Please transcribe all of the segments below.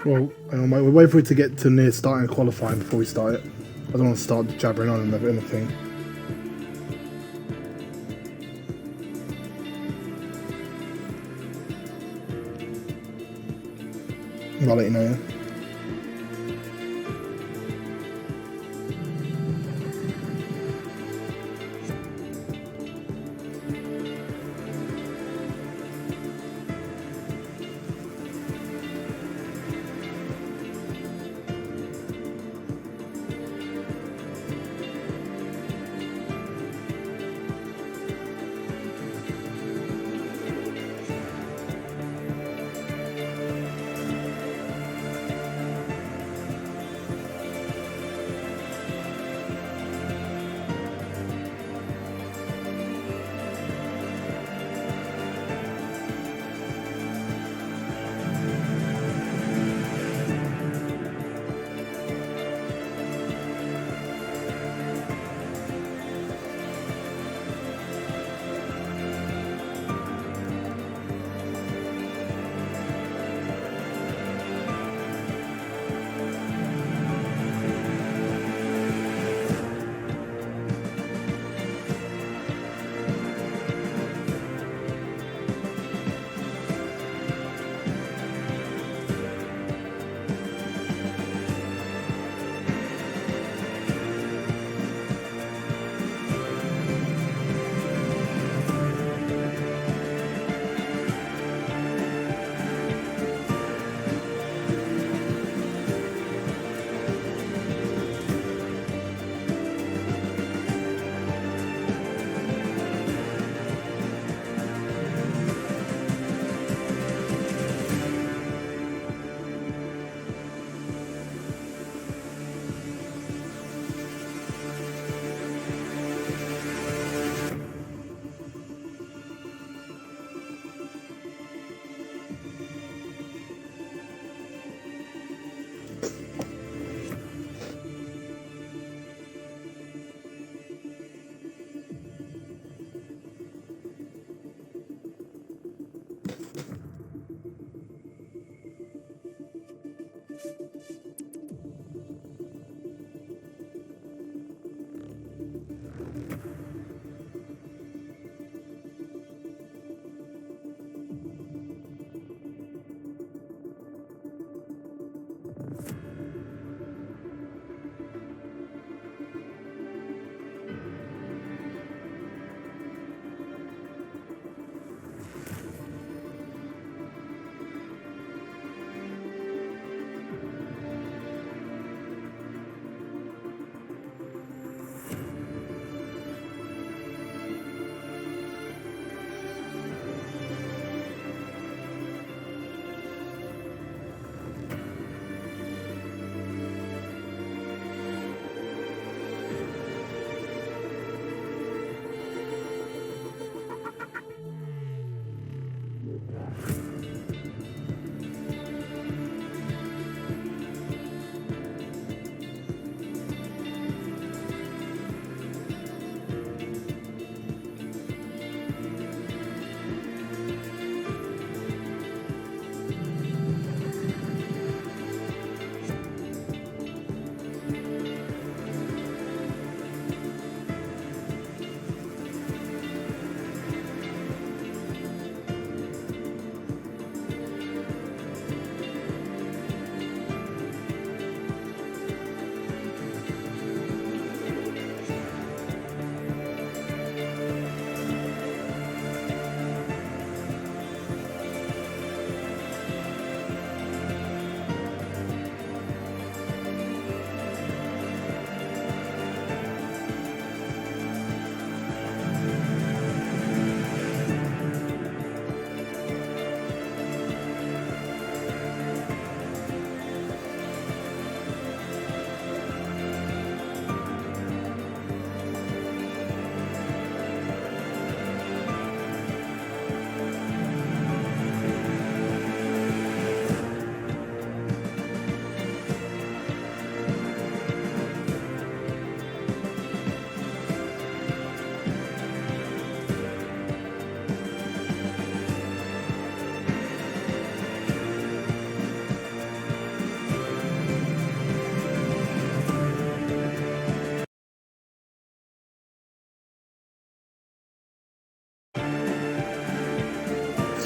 Well, we'll wait for it to get to near starting qualifying before we start it. I don't want to start jabbering on in the thing. I'll let you know, yeah?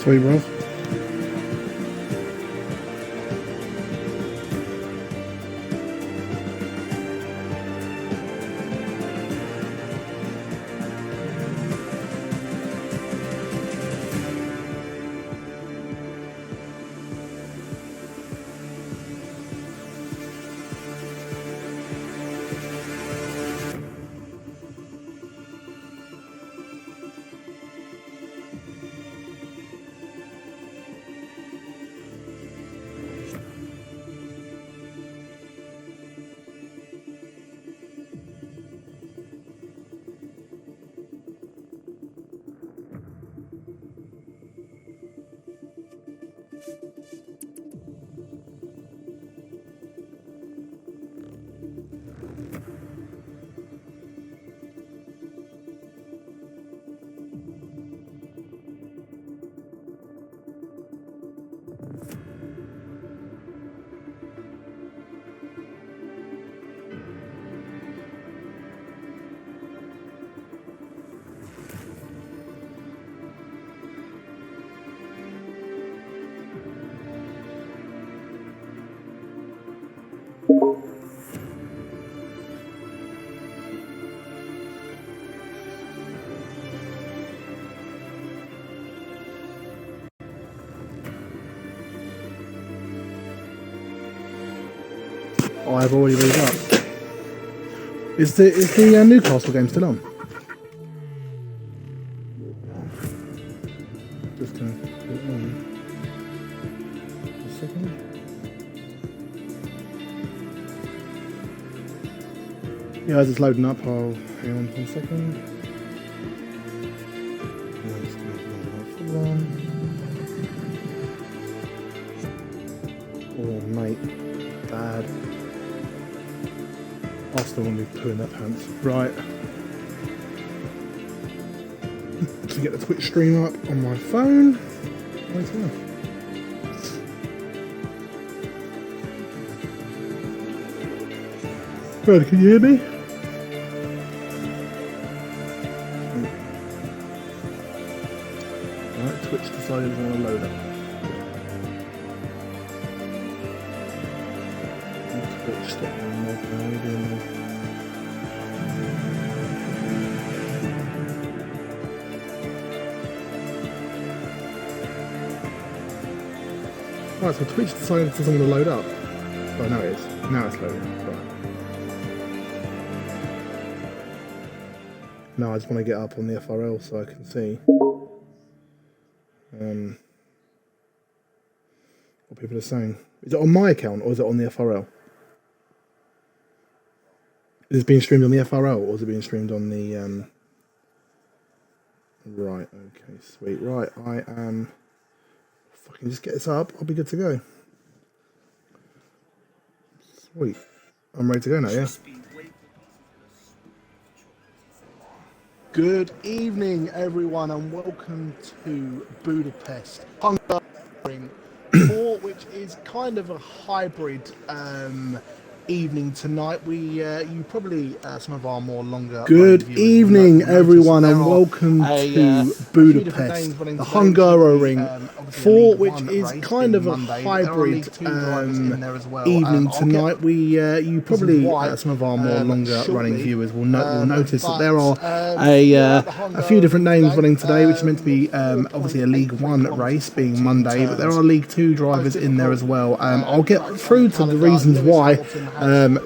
Sweet, bro. I've already read up. Is the Newcastle game still on? Just gonna put it on. A second. Yeah, as it's loading up, I'll hang on for a second. Oh mate, bad. I'll still want to be pooing their pants. Right. To get the Twitch stream up on my phone. Right there. Brad, can you hear me? Right, Twitch decided they want to load up. Twitch stop Right, so Twitch decided it doesn't want to load up. Oh, now it is. Now it's loading. Right. No, I just want to get up on the FRL so I can see what people are saying. Is it on my account or is it on the FRL? Is it being streamed on the FRL or is it being streamed on the... Right, okay, sweet. Right, I am... If I can just get this up, I'll be good to go. Sweet. I'm ready to go now, yeah? Good evening, everyone, and welcome to Budapest, Hungary, which is kind of a hybrid evening tonight. You probably some of our more longer. Good evening, everyone, and welcome to Budapest, the Hungary 4, which is kind of a hybrid evening tonight. You probably some of our more longer running viewers will notice that there are a few different names running today, which is meant to be obviously a League 1 race, being Monday, but there are League 2 drivers in there as well. I'll get through to the reasons why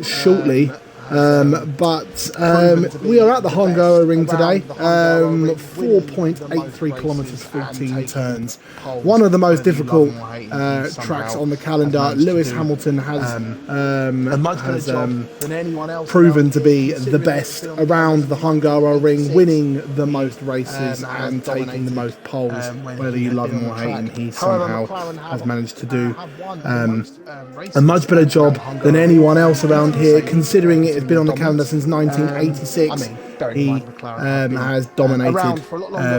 shortly, but we are at the Hungary ring today. 4.83 kilometers, 14 turns. One of the most difficult tracks on the calendar. Lewis Hamilton has proven to be the best around the Hungary ring, winning the most races and taking the most poles. Whether you love him or hate him, he somehow has managed to do a much better job than anyone else around here, considering it has been on the calendar since 1986. He has dominated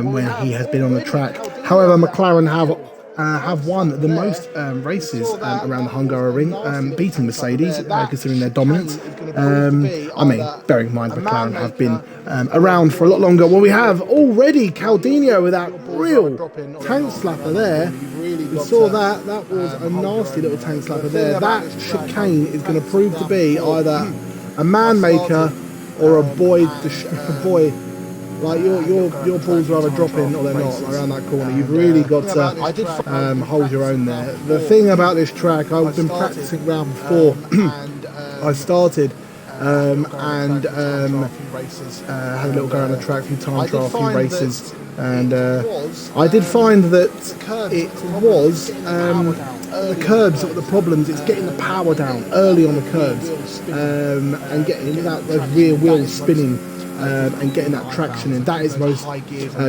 when he has been on the track. However, McLaren have have won the most races around the Hungary ring, beating Mercedes, considering their dominance. I mean, bearing in mind McLaren have been around for a lot longer. Well, we have already Caldino with that real tank slapper there. We saw that. That was a nasty little tank slapper there. That chicane is going to prove to be either a man maker or a boy. Like your balls are either dropping or they're not around that corner. You've really got to hold your own there. The thing about this track, I've been practicing around before I started, and had a little go around the track, a few time trial, a few races, and I did find that it was the curbs that were the problems. It's getting the power down early on the curbs, and getting without those rear wheels spinning. And getting that traction in, that is the most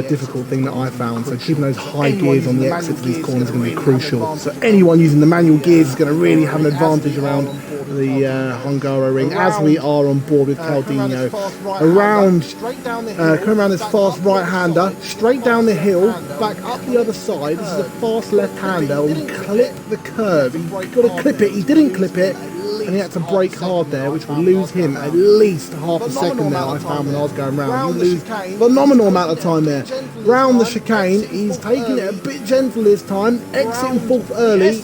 difficult thing that I found. So keeping those high gears on the exit to these corners is going to be crucial. So anyone using the manual gears is going to really have an advantage around the Hungary ring, as we are on board with Caldino. Coming around this fast right-hander, straight down the hill, back up the other side. This is a fast left-hander. We clip the curve. He's got to clip it. He didn't clip it. And he had to brake hard there, which will lose him at least half a second there, I found when I was going round. You lose a phenomenal amount of time there. Round the chicane, he's taking it a bit gentle this time, exiting fourth early.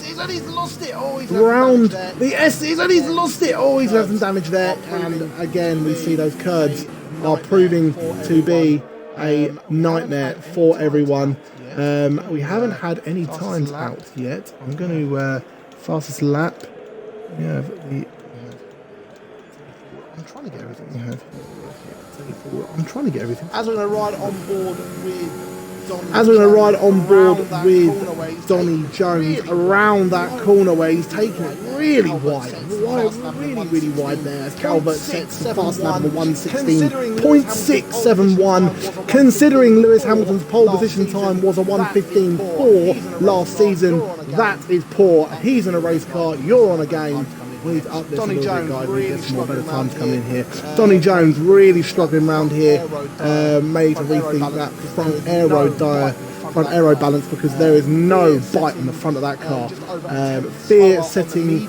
Round the S's and he's lost it. Oh, he's had some damage there. And again, we see those curds are proving to be a nightmare for everyone. We haven't had any times out yet. I'm going to fastest lap. Yeah, I'm trying to get everything. I'm trying to get everything. As we're going to ride on board with Donny Jones around that corner where he's taking it really wide, really wide there. As Calvert sets the fast lap of 1:16.671. Considering Lewis Hamilton's pole position time was a 1:15.4 last season, that is poor. He's in a race car. You're on a game. We've up this Donny Jones, guys. We get some more better times coming in here. Donny Jones really struggling around here. May need to rethink that front aero balance, because there is no bite on the front of that car. Fear setting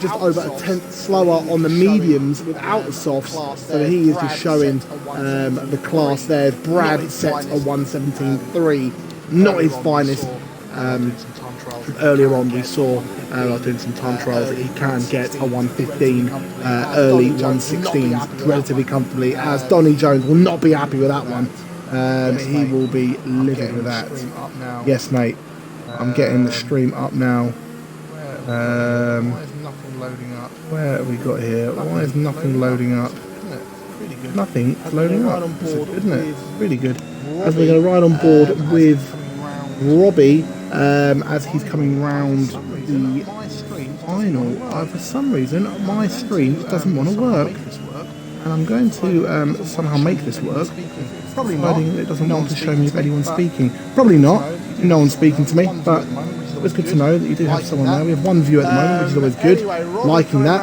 just over a tenth slower on the mediums without the softs, so he is just showing the class there. Brad set a 1:17.3, not his finest. Earlier on we saw, I was doing some time trials, that he can get a 1:15, early 1:16s relatively comfortably, as Donny Jones will not be happy with that one. He will be livid with that. Yes, mate. I'm getting the stream up now. Why is nothing loading up? Where have we got here? Why is nothing loading up? Nothing loading up. This is good, isn't it? Really good. As we're going to ride on board with Robbie, as he's coming round the final. For some reason, my screen doesn't want to work. And I'm going to somehow make this work. Probably not. It doesn't want to show me if anyone's speaking. Probably not. No one's speaking to me, but it's good to know that you do have someone there. We have one view at the moment, which is always good. Liking that.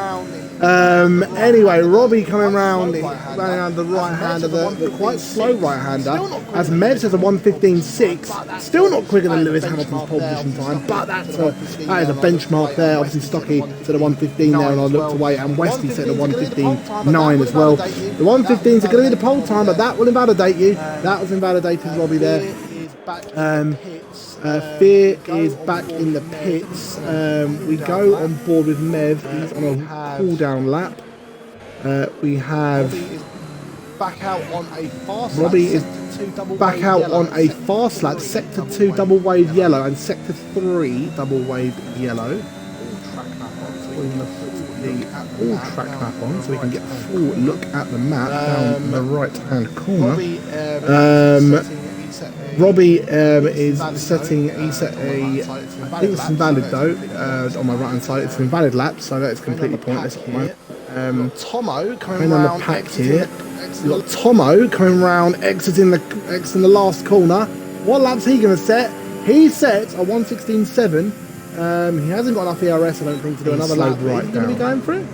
Anyway, Robbie coming round the right-hander, the quite slow right-hander, as Mev says a 1:15.6, still not quicker than Lewis Hamilton's pole position time, but that is a benchmark there. Obviously Stocky said a 1:15 there, and I looked away, and Westy said a 1:15.9 as well. The 1:15s are going to be the pole time, but that will invalidate you. That was invalidated, Robbie there. Fear is back in the pits. We go on board with Mev. He's on a cool-down lap. We have Robbie is back out on a fast lap. Sector 2 double wave yellow and Sector 3 double wave yellow. All track map on, so we can get a full look at the map down the right-hand corner. Robbie is setting, he set a, I think it's invalid though, on my right hand side. It's an invalid lap, so that is completely pointless. Tomo coming on the pack here. We've got Tomo coming round, exiting the last corner. What lap's he going to set? He sets a 1:16.7. He hasn't got enough ERS, I don't think, to do another lap. Right, he's going to be going for it.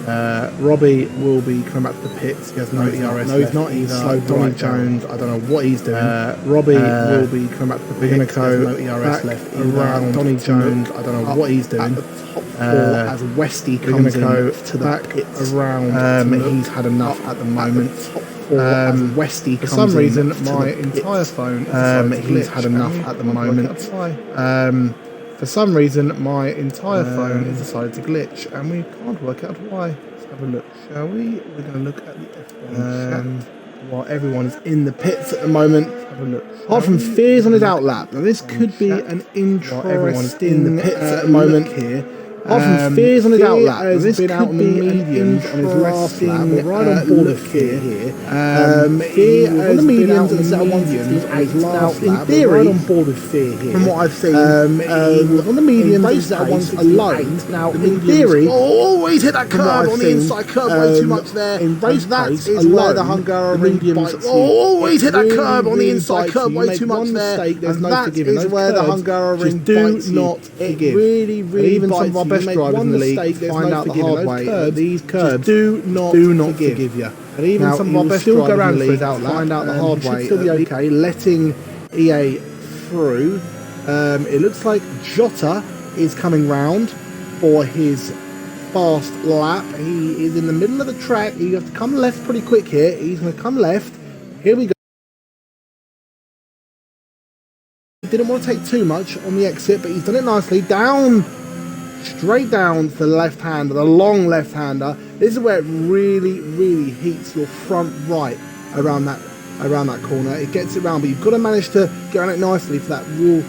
Robbie will be coming back to the pits. He has no ERS. No, he's not. He's slow. Donny Jones. I don't know what he's doing. Robbie will be coming back to the pits. We're going to go no ERS left around Donny Jones. I don't know what he's doing. At the top four as Westy comes in to the pits around. He's had enough at the moment. Westy comes in. For some reason, my entire phone. He's had enough at the moment. For some reason, my entire phone has decided to glitch, and we can't work out why. Let's have a look, shall we? We're going to look at the F1 chat while everyone is in the pits at the moment. Let's have a look. Apart from Fears on his outlap. Now, this could be an interesting in the pits at the moment here. Apart from Fears on his outlap, this could out be mediums on his last lap. We're right on board of Fear here. Fear on the mediums at 168 last lap. In theory, right on board of Fear here. From what I've seen, on the mediums at 168. Now, in theory, always hit that curb on the inside curb way too much there. In race pace is where the Hungarian mediums always hit that curb on the inside curb way too much there. And that is where the Hungarian do not forgive. Really, really even some of our best drivers in the league find out the hard way that these curbs do not forgive you. And even some of our best drivers in the league find out the hard way. Still be okay, letting EA through. It looks like Jota is coming round for his fast lap. He is in the middle of the track. You have to come left pretty quick here. He's going to come left. Here we go. Didn't want to take too much on the exit, but he's done it nicely. Straight down to the left-hander, the long left-hander. This is where it really, really heats your front right around that corner. It gets it round, but you've got to manage to get around it nicely for that real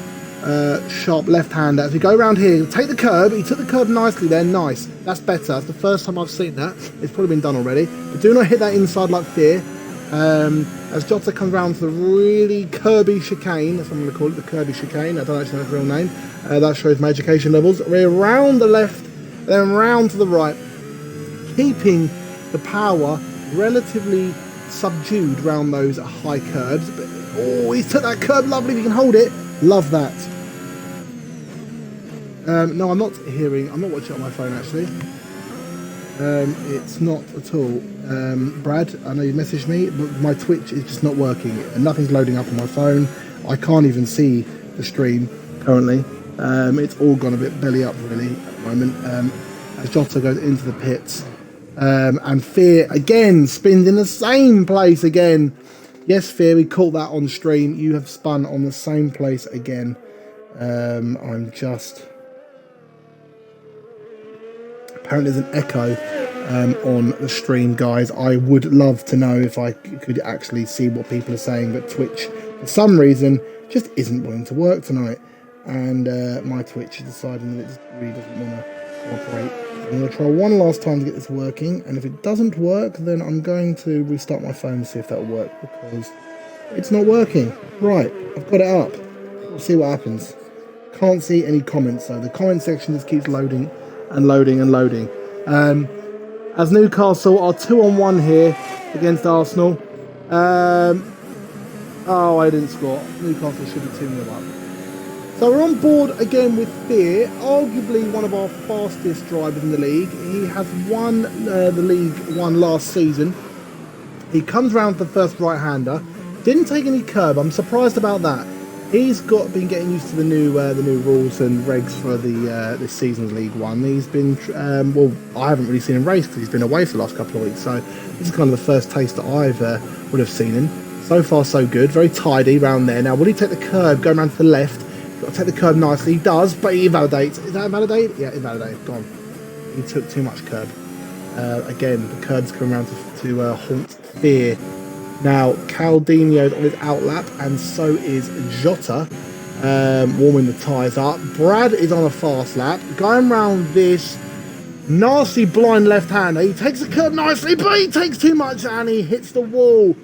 sharp left-hander. As we go around here, take the curb. He took the curb nicely there. Nice. That's better. That's the first time I've seen that. It's probably been done already. But do not hit that inside like Fear. As Jota comes round to the really curby chicane, that's what I'm going to call it, the curby chicane. I don't actually know its real name. That shows my education levels. We're around the left, then round to the right, keeping the power relatively subdued around those high curbs. But he's took that curb lovely. If you can hold it, love that. No, I'm not watching it on my phone actually. It's not at all. Brad, I know you messaged me, but my Twitch is just not working and nothing's loading up on my phone. I can't even see the stream currently. It's all gone a bit belly up really at the moment. As Jota goes into the pits. And Fear again spins in the same place again. Yes, Fear, we caught that on stream. You have spun on the same place again. Apparently there's an echo on the stream, guys. I would love to know if I could actually see what people are saying, but Twitch, for some reason, just isn't willing to work tonight. And my Twitch is deciding that it just really doesn't want to cooperate. I'm going to try one last time to get this working, and if it doesn't work, then I'm going to restart my phone to see if that'll work, because it's not working. Right, I've got it up. We'll see what happens. Can't see any comments, though. The comment section just keeps loading and loading and loading. As Newcastle are 2-on-1 here against Arsenal. Oh, I didn't score. Newcastle should be 2-0 up. So we're on board again with Fear, arguably one of our fastest drivers in the league. He has won the League 1 last season. He comes round to the first right-hander. Didn't take any curb. I'm surprised about that. He's been getting used to the new rules and regs for this season's League 1. He's been well, I haven't really seen him race because he's been away for the last couple of weeks. So this is kind of the first taste that I've would have seen him. So far, so good. Very tidy round there. Now, will he take the curb, go around to the left? Got to take the curb nicely. He does, but he invalidates. Is that invalidated? Yeah, invalidated. Gone. He took too much curb. Again, the curb's coming around to haunt Fear. Now, Caldino's on his outlap, and so is Jota, warming the tyres up. Brad is on a fast lap, going round this nasty blind left-hander. He takes the curb nicely, but he takes too much, and he hits the wall.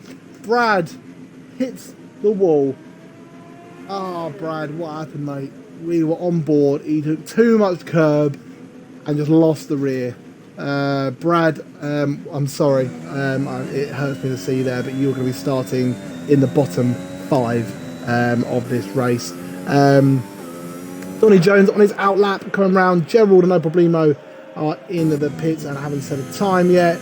Brad hits the wall. Ah, Brad, what happened, mate? We were on board. He took too much curb and just lost the rear. Brad, I'm sorry, it hurts me to see there, but you're going to be starting in the bottom 5 of this race. Donny Jones on his outlap coming round. Gerald, no problemo, are in the pits and haven't set a time yet.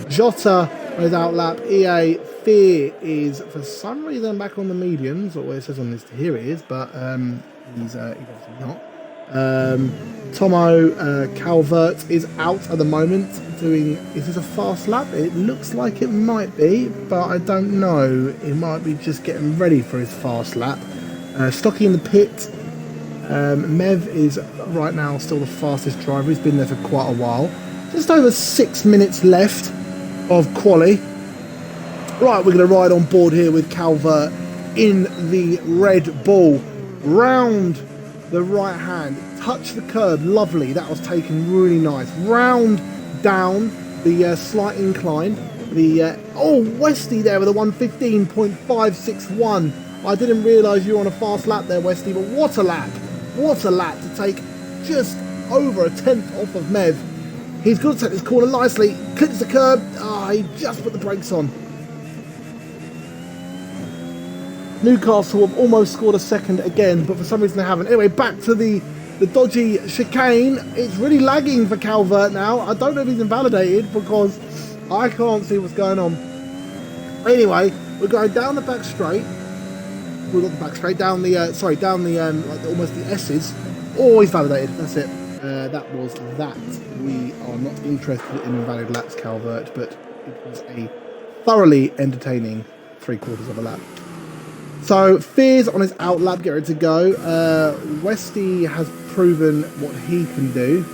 Jota is out lap. EA Fear is for some reason back on the mediums, or it says on this here it is, but he's obviously not. Tomo Calvert is out at the moment doing, is this a fast lap? It looks like it might be, but I don't know. It might be just getting ready for his fast lap. Stocky in the pit. Mev is right now still the fastest driver. He's been there for quite a while. Just over 6 minutes left of quali. Right, we're going to ride on board here with Calvert in the Red Bull. Round the right hand, touch the curb, lovely. That was taken really nice. Round down the slight incline. The Westy there with a 1:15.561. I didn't realise you were on a fast lap there, Westy, but what a lap! What a lap to take just over a tenth off of Mev. He's going to take this corner nicely. Clips the curb. He just put the brakes on. Newcastle have almost scored a second again, but for some reason they haven't. Anyway, back to the dodgy chicane. It's really lagging for Calvert now. I don't know if he's invalidated because I can't see what's going on. Anyway, we're going down the back straight. We've got the back straight down the like almost the S's. Oh, he's validated. That's it. That was that. We are not interested in invalid laps, Calvert, but it was a thoroughly entertaining 3/4 of a lap. So Fear's on his out lap, get ready to go. Westy has proven what he can do.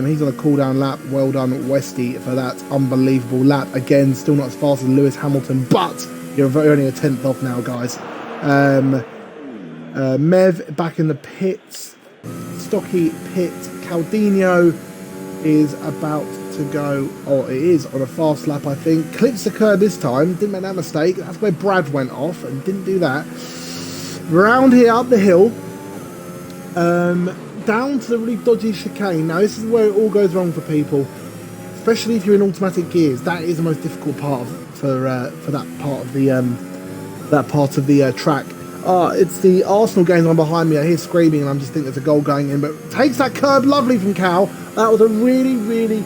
He's on a cool down lap. Well done, Westy, for that unbelievable lap. Again, still not as fast as Lewis Hamilton, but you're only a tenth off now, guys. Mev back in the pits. Stocky pit. Caldino is about to go, or it is on a fast lap, I think. Clips the curb this time, didn't make that mistake. That's where Brad went off and didn't do that. Round here up the hill, down to the really dodgy chicane. Now this is where it all goes wrong for people, especially if you're in automatic gears. That is the most difficult part for that part of the track. It's the Arsenal game on behind me. I hear screaming and I'm just thinking there's a goal going in, but takes that curb lovely from Cal. That was a really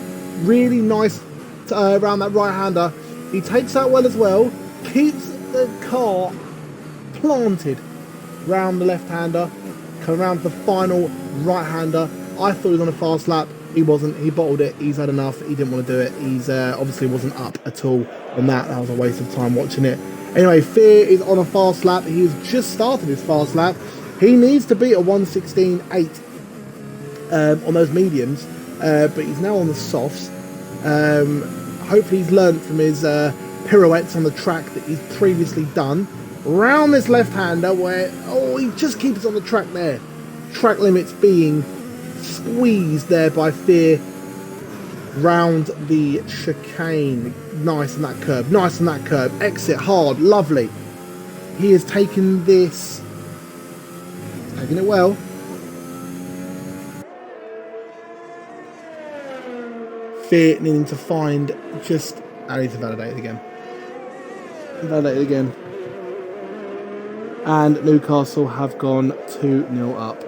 nice around that right-hander. He takes that well as well, keeps the car planted round the left-hander, come around to the final right-hander. I thought he was on a fast lap. He wasn't. He bottled it. He's had enough. He didn't want to do it. He's obviously wasn't up at all on that. That was a waste of time watching it. Anyway, Fear is on a fast lap. He has just started his fast lap. He needs to beat a 1:16.8 on those mediums, but he's now on the softs. Hopefully he's learned from his pirouettes on the track that he's previously done. Round this left-hander where, he just keeps on the track there. Track limits being squeezed there by Fear. Round the chicane. Nice on that curb. Nice on that curb. Exit hard. Lovely. He has taken this. Taking it well. Fear needing to find just. I need to validate it again. Validate it again. And Newcastle have gone 2-0 up.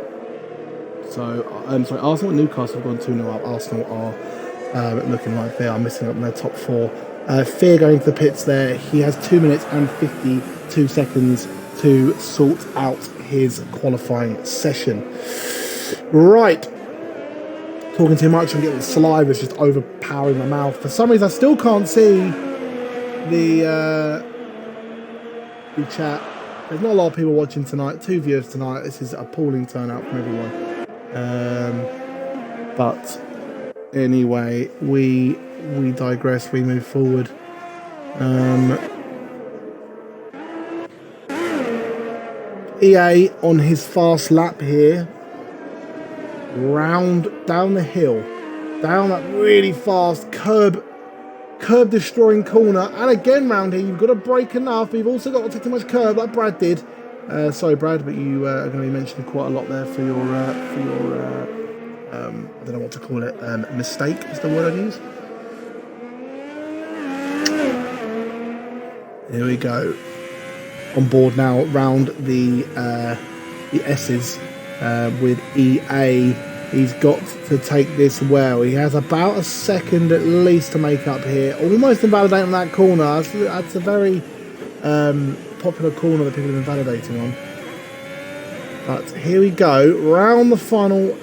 So, Arsenal and Newcastle have gone 2-0 up. Arsenal are looking like they are missing up in their top four. Fear going to the pits there. He has 2 minutes and 52 seconds to sort out his qualifying session. Right. Talking too much and getting saliva is just overpowering my mouth. For some reason, I still can't see the chat. There's not a lot of people watching tonight. 2 viewers tonight. This is an appalling turnout from everyone. But anyway, we digress. We move forward. EA on his fast lap here. Round down the hill, down that really fast curb destroying corner, and again round here you've got to brake enough, but you've also got to take too much curb like Brad did. Sorry Brad, but you are going to be mentioned quite a lot there for your I don't know what to call it, mistake is the word I'd use. Here we go, on board now round the S's with EA. He's got to take this well. He has about a second at least to make up here. Almost invalidating that corner. That's a very popular corner that people have been validating on. But here we go. Round the final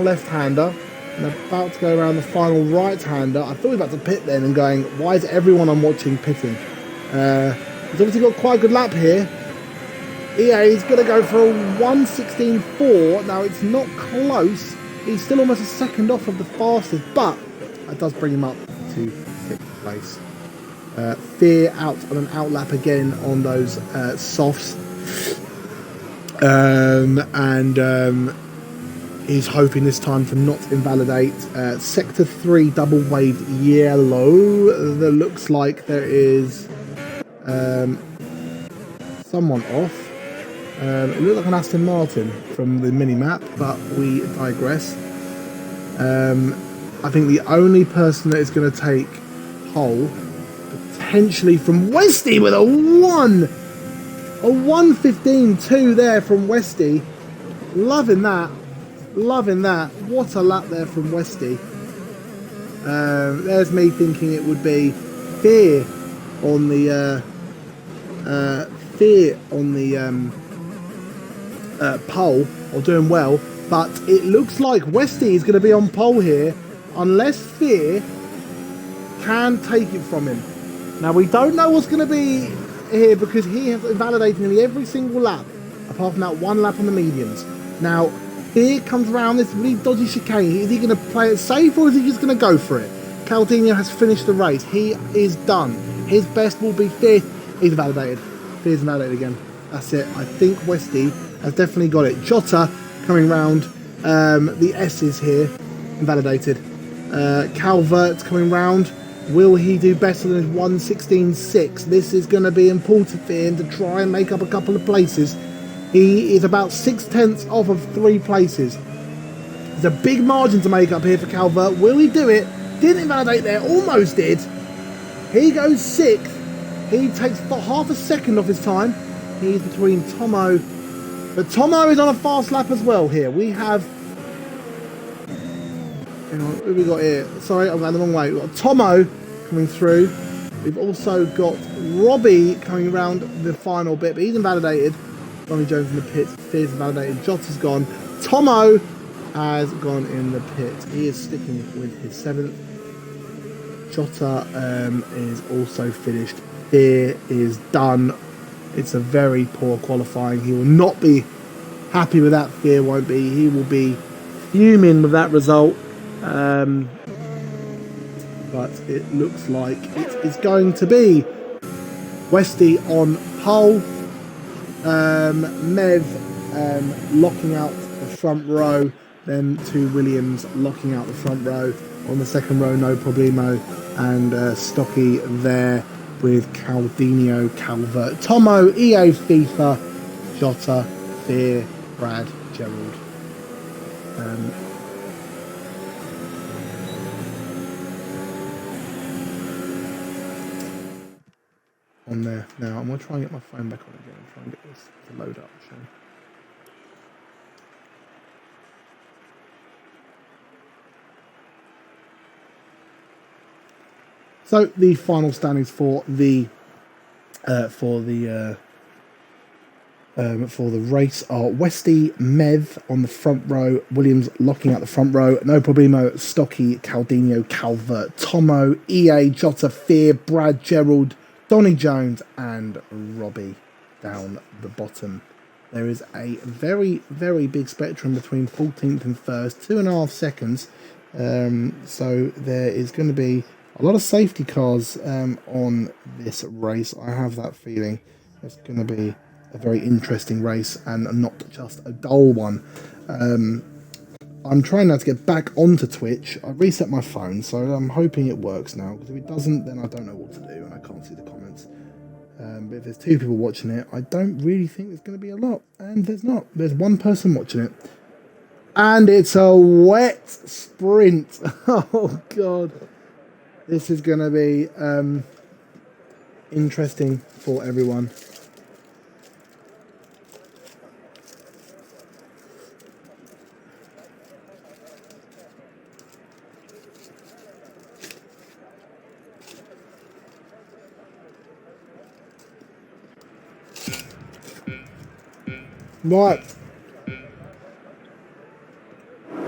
left-hander. And about to go around the final right-hander. I thought we were about to pit then and going, why is everyone I'm watching pitting? He's obviously got quite a good lap here. EA's going to go for a 1:16.4. Now, it's not close. He's still almost a second off of the fastest, but that does bring him up to 6th place. Fear out on an outlap again on those softs. He's hoping this time to not invalidate. Sector 3 double wave yellow. There looks like there is someone off. It looked like an Aston Martin from the mini-map, but we digress. I think the only person that is going to take pole, potentially from Westy with a 1:15.2 there from Westy. Loving that. What a lap there from Westy. There's me thinking it would be Fear on the pole, or doing well, but it looks like Westy is going to be on pole here unless Fear can take it from him. Now, we don't know what's going to be here because he has invalidated nearly every single lap apart from that one lap on the mediums. Now, Fear comes around this really dodgy chicane. Is he going to play it safe or is he just going to go for it? Caldino has finished the race. He is done. His best will be 5th. He's invalidated. Fear's invalidated again. That's it. I think Westy has definitely got it. Jota coming round. The S's here. Invalidated. Calvert coming round. Will he do better than his 1:16.6? This is going to be important for him to try and make up a couple of places. He is about 6/10 off of 3 places. There's a big margin to make up here for Calvert. Will he do it? Didn't invalidate there. Almost did. He goes 6th. He takes half a second off his time. He's between Tomo. But Tomo is on a fast lap as well here. We have... Hang on, who have we got here? Sorry, I'm going the wrong way. We've got Tomo coming through. We've also got Robbie coming around the final bit, but he's invalidated. Donny Jones in the pits. Fear's invalidated. Jota's gone. Tomo has gone in the pit. He is sticking with his 7th. Jota is also finished. Fear is done. It's a very poor qualifying. He will not be happy with that. Fear won't be. He will be fuming with that result. But it looks like it is going to be Westy on pole. Mev locking out the front row. Then 2 Williams locking out the front row. On the second row, no problemo. And Stocky there with Caldino, Calvert, Tomo, EA, FIFA, Jota, Fear, Brad, Gerald. On there. Now, I'm going to try and get my phone back on again and try and get this to load up, shall we? So the final standings for the race are Westy, Mev on the front row, Williams locking out the front row, no problemo, Stocky, Caldino, Calvert, Tomo, EA, Jota, Fear, Brad, Gerald, Donny Jones, and Robbie down the bottom. There is a very, very big spectrum between 14th and 1st, 2.5 seconds. So there is going to be a lot of safety cars on this race. I have that feeling it's going to be a very interesting race and not just a dull one. I'm trying now to get back onto Twitch. I reset my phone, so I'm hoping it works now, because if it doesn't, then I don't know what to do and I can't see the comments. But if there's 2 people watching it, I don't really think there's going to be a lot. And there's not. There's 1 person watching it. And it's a wet sprint. Oh, God. This is going to be interesting for everyone. Right.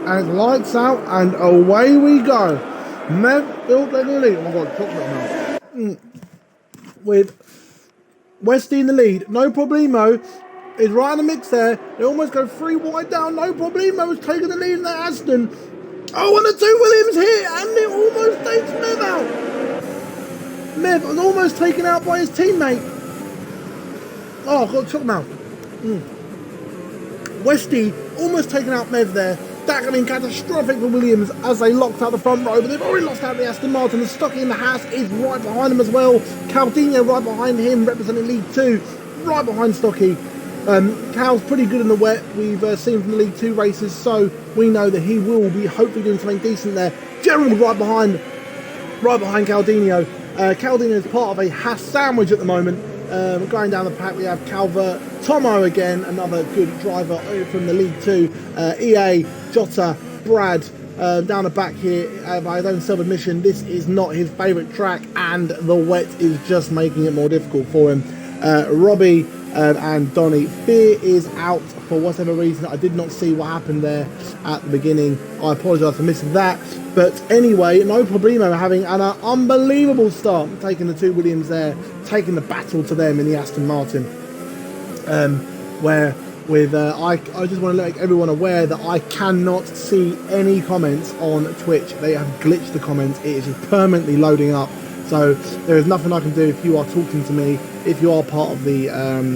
And lights out and away we go. Mev built like a lead. Oh my god, chocolate now. With Westy in the lead. No problemo. Is right in the mix there. They almost go 3 wide down. No problemo is taking the lead in that Aston. Oh, and the 2 Williams hit, and it almost takes Mev out. Mev was almost taken out by his teammate. Oh, I've got to chocolate now. Westy almost taken out Mev there. That could have been catastrophic for Williams as they locked out the front row, but they've already lost out the Aston Martin. The Stocky in the Haas is right behind them as well. Caldino right behind him, representing League 2, right behind Stocky. Cal's pretty good in the wet. We've seen from the League 2 races, so we know that he will be hopefully doing something decent there. Gerald right behind Caldino. Caldino is part of a Haas sandwich at the moment. Going down the pack, we have Calvert, Tomo again, another good driver from the League 2, EA, Jota, Brad, down the back here, by his own self-admission, this is not his favourite track, and the wet is just making it more difficult for him. Robbie and Donny, Fear is out for whatever reason. I did not see what happened there at the beginning. I apologise for missing that. But anyway, no problemo, having an unbelievable start, taking the 2 Williams there, taking the battle to them in the Aston Martin. Where with I just want to make everyone aware that I cannot see any comments on Twitch. They have glitched the comments. It is just permanently loading up. So there is nothing I can do if you are talking to me. If you are part of the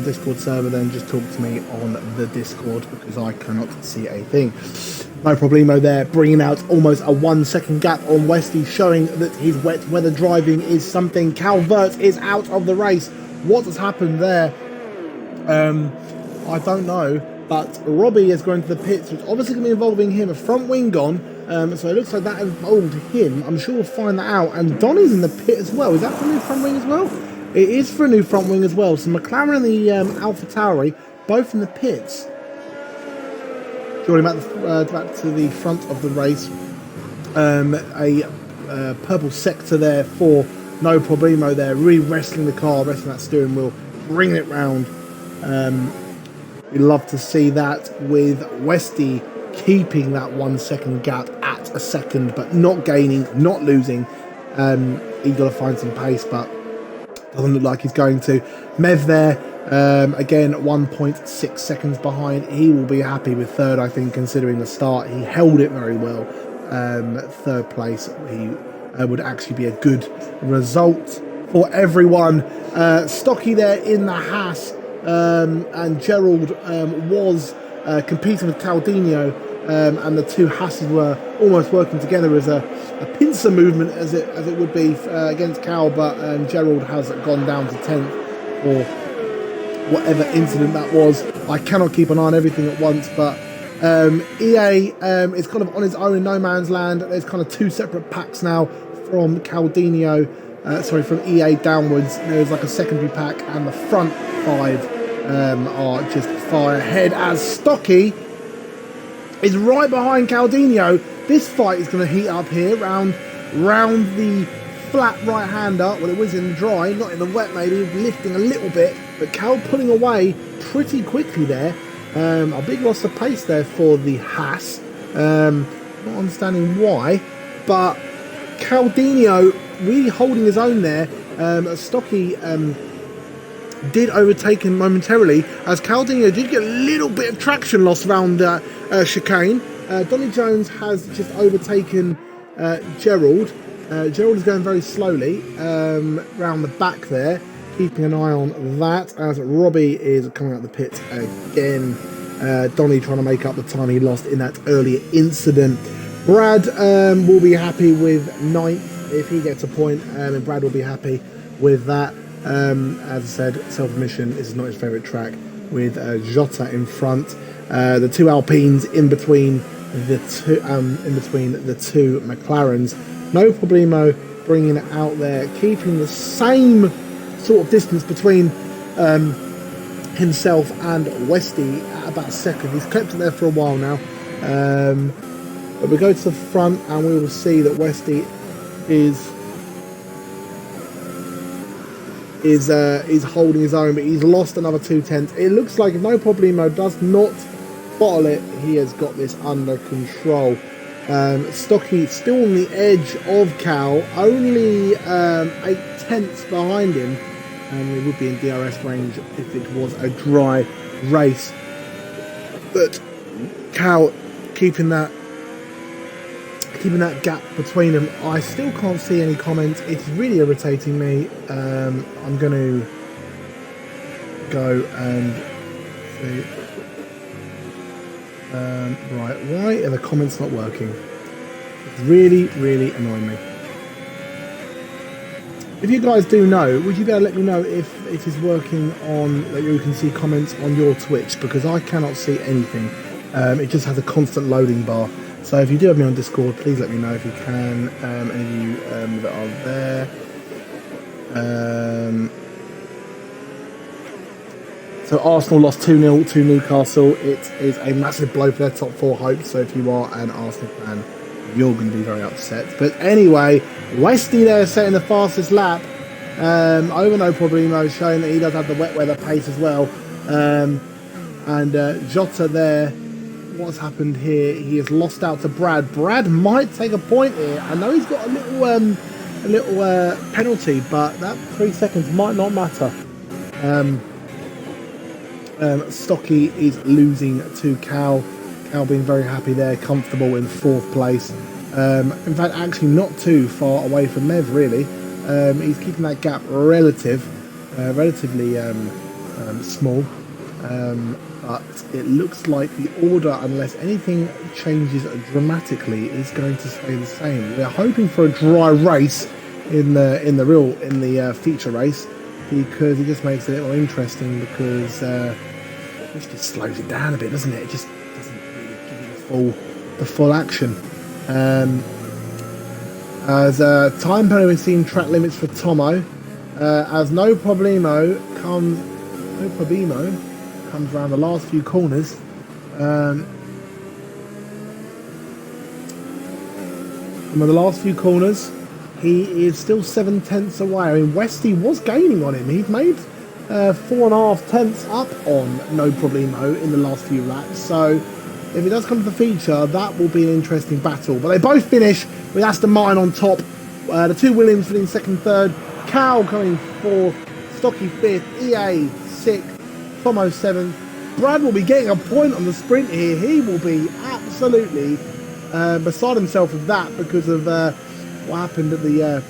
Discord server, then just talk to me on the Discord, because I cannot see a thing. No problemo there, bringing out almost a 1 second gap on Westy, showing that his wet weather driving is something. Calvert is out of the race. What has happened there? I don't know, but Robbie is going to the pits, which obviously going to be involving him. A front wing gone. So it looks like that involved him. I'm sure we'll find that out. And Donny's in the pit as well. Is that for a new front wing as well? It is for a new front wing as well. So McLaren and the Alpha Tauri, both in the pits. Joining back to the front of the race. A purple sector there for No Problemo there. Really wrestling the car, wrestling that steering wheel, bringing it round. We'd love to see that with Westy keeping that 1 second gap at a second, but not gaining, not losing. He's got to find some pace, but doesn't look like he's going to. Mev there, again 1.6 seconds behind. He will be happy with third, I think, considering the start. He held it very well. Third place, he would actually be a good result for everyone. Stocky there in the Haas, and Gerald was competing with Caldino, and the 2 Hasses were almost working together as a pincer movement, as it would be against Cal, but Gerald has gone down to 10th or whatever incident that was. I cannot keep an eye on everything at once, but EA is kind of on his own in no man's land. There's kind of 2 separate packs now from Caldino, from EA downwards. There's like a secondary pack, and the front 5 are just far ahead, as Stocky is right behind Caldino. This fight is going to heat up here round the flat right-hander. Well, it was in the dry, not in the wet maybe, lifting a little bit, but Cal pulling away pretty quickly there. A big loss of pace there for the Haas. Not understanding why, but Caldino really holding his own there. Stocky did overtake him momentarily, as Caldino did get a little bit of traction loss around chicane. Donny Jones has just overtaken Gerald. Gerald is going very slowly round the back there, keeping an eye on that, as Robbie is coming out the pits again. Donny trying to make up the time he lost in that earlier incident. Brad will be happy with 9th if he gets a point, and Brad will be happy with that. As I said, self-admission, this is not his favourite track, with Jota in front. The 2 Alpines in between the two McLarens. No problemo bringing it out there, keeping the same sort of distance between himself and Westy at about a second. He's kept it there for a while now. But we go to the front, and we will see that Westy is is holding his own, but he's lost another 2/10. It looks like if No Problemo does not bottle it, he has got this under control. Stocky still on the edge of Cal, only 8/10 behind him, and it would be in DRS range if it was a dry race. But Cal keeping that gap between them. I still can't see any comments. It's really irritating me. I'm going to go and see. Right, why are the comments not working? It's really, really annoying me. If you guys do know, would you be able to let me know if it is working on, that you can see comments on your Twitch, because I cannot see anything. It just has a constant loading bar. So if you do have me on Discord, please let me know if you can. Any of you that are there. So Arsenal lost 2-0 to Newcastle. It is a massive blow for their top four hopes. So if you are an Arsenal fan, you're going to be very upset. But anyway, Westy there setting the fastest lap. Over No Problemo, showing that he does have the wet weather pace as well. And Jota there. What's happened here? He has lost out to Brad. Brad might take a point here. I know he's got a little penalty, but that 3 seconds might not matter. Stocky is losing to Cal. Cal being very happy there, comfortable in 4th place. In fact, actually not too far away from Mev, really. He's keeping that gap relatively small. But it looks like the order, unless anything changes dramatically, is going to stay the same. We're hoping for a dry race in the feature race, because it just makes it a little more interesting, because it just slows it down a bit, doesn't it? It just doesn't really give you the full action. As time penalty, we've seen track limits for Tomo. As No Problemo comes around the last few corners. From the last few corners, he is still 7/10 away. I mean, Westy was gaining on him. He's made 4.5 tenths up on No Problemo in the last few laps. So if it does come to the feature, that will be an interesting battle. But they both finish with Aston Martin on top. The two Williams finishing 2nd, 3rd. Cal coming 4th. Stocky 5th. EA 6th. Tomo 7th. Brad will be getting a point on the sprint here. He will be absolutely beside himself with that, because of what happened at the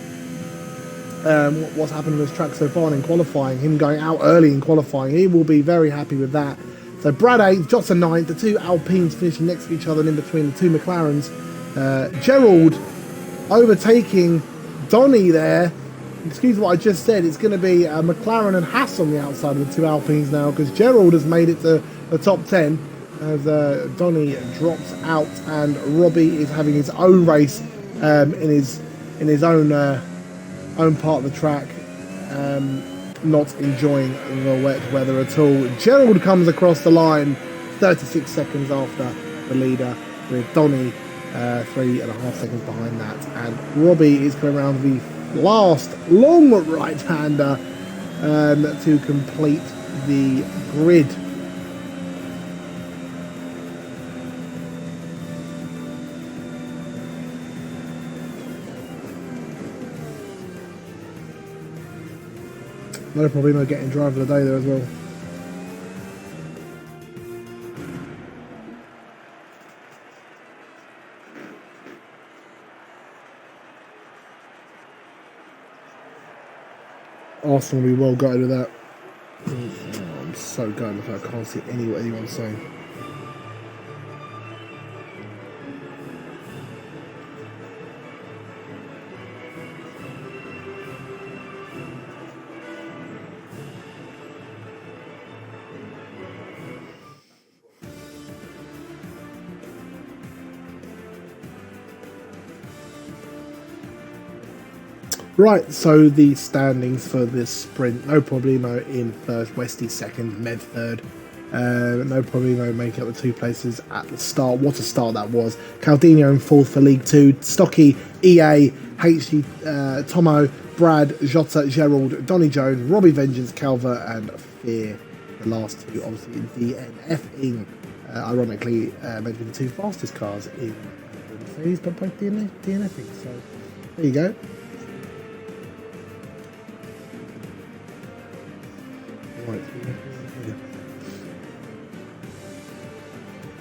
what's happened on this track so far in qualifying. Him going out early in qualifying, he will be very happy with that. So Brad 8th, Jota 9th, the two Alpines finishing next to each other, and in between the two McLarens. Gerald overtaking Donny there. Excuse what I just said, it's going to be McLaren and Haas on the outside of the two Alpines now, because Gerald has made it to the top 10 as Donny drops out, and Robbie is having his own race in his own part of the track, not enjoying the wet weather at all. Gerald comes across the line 36 seconds after the leader, with Donny 3.5 seconds behind that, and Robbie is going around the last long right-hander to complete the grid. No Problemo getting driver of the day there as well. Arsenal will be well gutted with that. Oh, I'm so gutted with that. I can't see what anyone's saying. Right, so the standings for this sprint: No Problemo in 1st, Westy 2nd, Med 3rd, No problemo making up the 2 places at the start. What a start that was. Caldino in 4th for League 2. Stocky, EA, HG, Tomo, Brad, Jota, Gerald, Donny Jones, Robbie Vengeance, Calver, and Fear. The last 2 obviously DNFing. Ironically, meant to be the 2 fastest cars in the series, but both DNFing. So there you go. Right.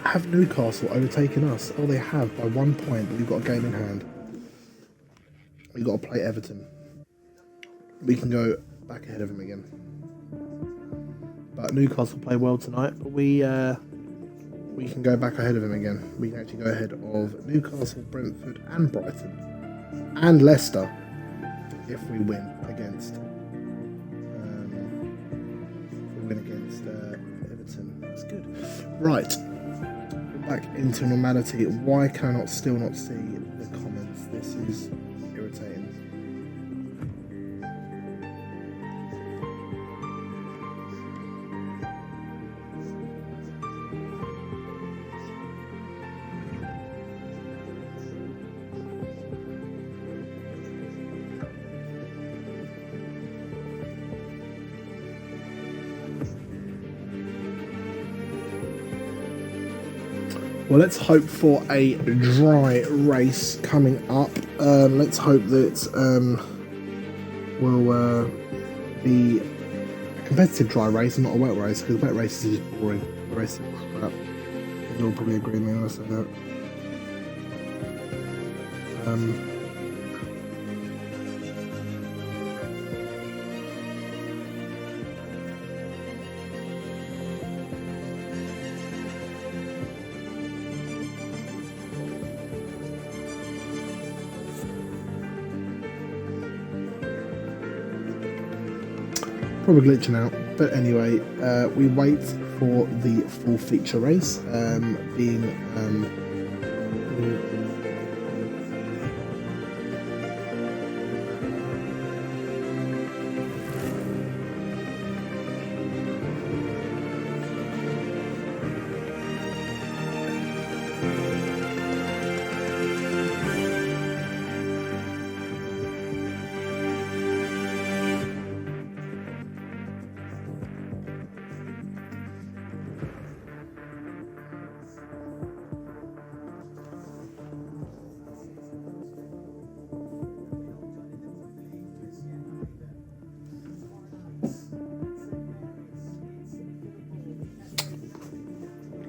Have Newcastle overtaken us? Oh, they have by 1 point, but we've got a game in hand. We've got to play Everton. We can go back ahead of them again. But Newcastle play well tonight. We can go back ahead of them again. We can actually go ahead of Newcastle, Brentford, and Brighton, and Leicester if we win against Everton. That's good. Right. Back into normality. Why can I still not see the comments? This is irritating. Well, let's hope for a dry race coming up. Let's hope that will be a competitive dry race and not a wet race, because wet races is just boring. The race is crap. You'll probably agree with me when I say that. Probably glitching out, but anyway, we wait for the full feature race, being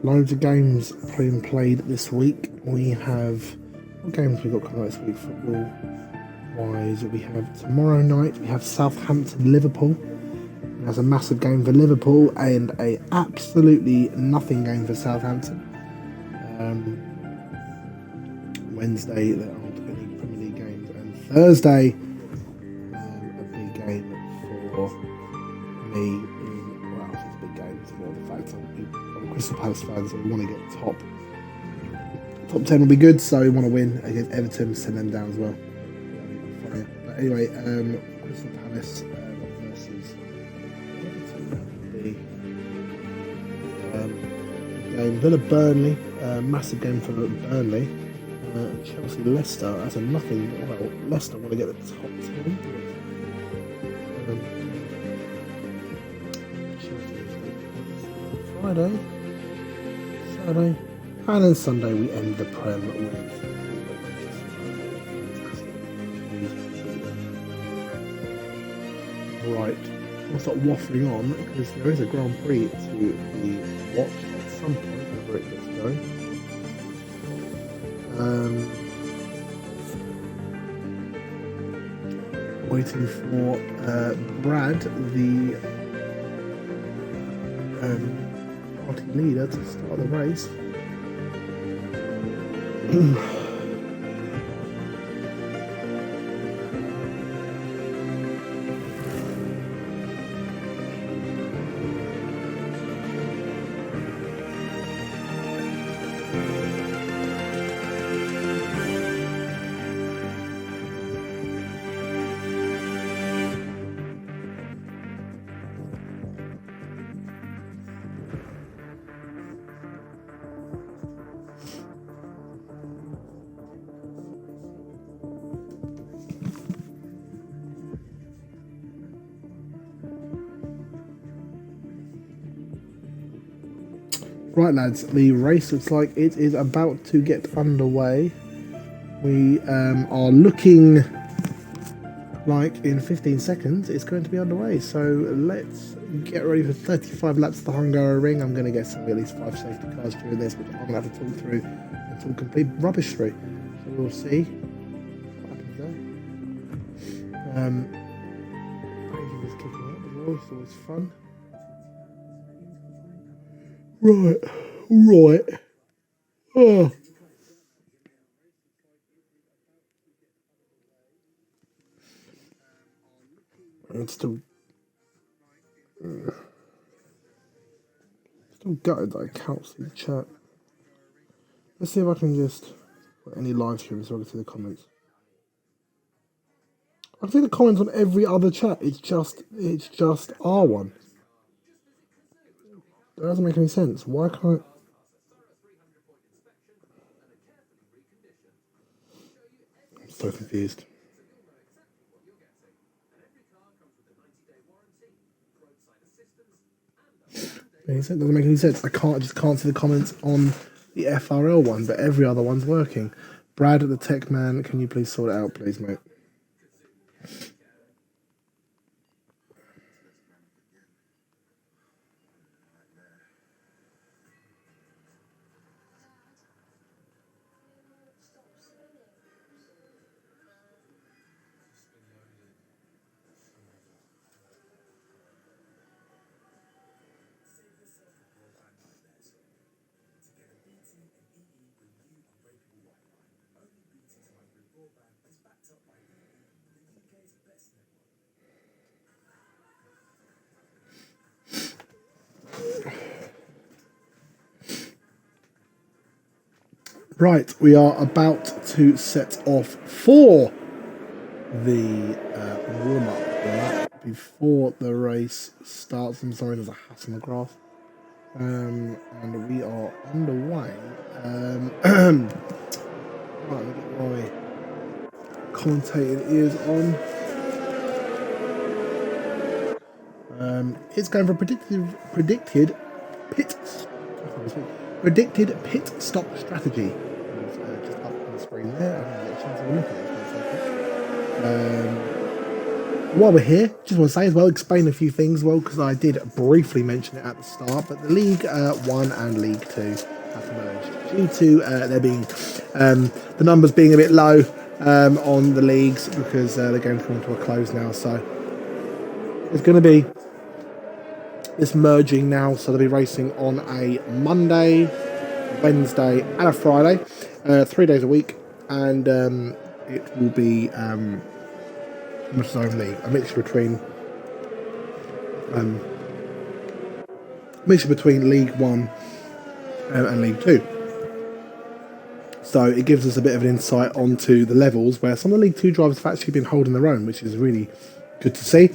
loads of games being played this week. We have, what games we got coming out this week football wise? We have tomorrow night, we have Southampton Liverpool. That's a massive game for Liverpool and a absolutely nothing game for Southampton. Wednesday there aren't any Premier League games, and Thursday a big game for me. Well, it's a big game. It's more the fact I'm a Crystal Palace fan, so we want to get top 10 will be good. So we want to win against Everton, send them down as well. But anyway, Crystal Palace versus Everton. Game Villa Burnley, massive game for Burnley. Chelsea Leicester, that's a nothing. Well, Leicester want to get the top 10. Friday, Saturday, and then Sunday we end the Prem with. Right, I'll start waffling on because there is a Grand Prix to be watched at some point whenever it gets going. Waiting for Brad, the party leader, to start the race. Right, lads, the race looks like it is about to get underway. We are looking like in 15 seconds it's going to be underway. So let's get ready for 35 laps of the Hungary ring. I'm going to get some at least 5 safety cars during this, which I'm going to have to talk through and talk complete rubbish through. So we'll see what happens there. Raging is kicking up as well, so it's fun. Right. Oh. It's still gutted that I can't see the chat. Let's see if I can just put any live stream so I can see the comments. I can see the comments on every other chat. It's just our one. That doesn't make any sense. Why can't I'm so confused. It doesn't make any sense. I just can't see the comments on the FRL one, but every other one's working. Brad at the Tech Man, can you please sort it out, please, mate? Right, we are about to set off for the warm-up before the race starts. I'm sorry, there's a hat on the grass. And we are underway. Right, let me get my commentating ears on. It's going for predicted pit stop strategy. Just up on the screen there. I didn't get a chance to look at it. While we're here, just want to say as well, explain a few things, because I did briefly mention it at the start, but the League 1 and League 2 have merged due to there being the numbers being a bit low on the leagues because they're going to come to a close now. So there's going to be this merging now, so they'll be racing on a Monday, Wednesday and a Friday, 3 days a week, and it will be its own league, a mixture between League 1 and League 2. So it gives us a bit of an insight onto the levels where some of the League 2 drivers have actually been holding their own, which is really good to see.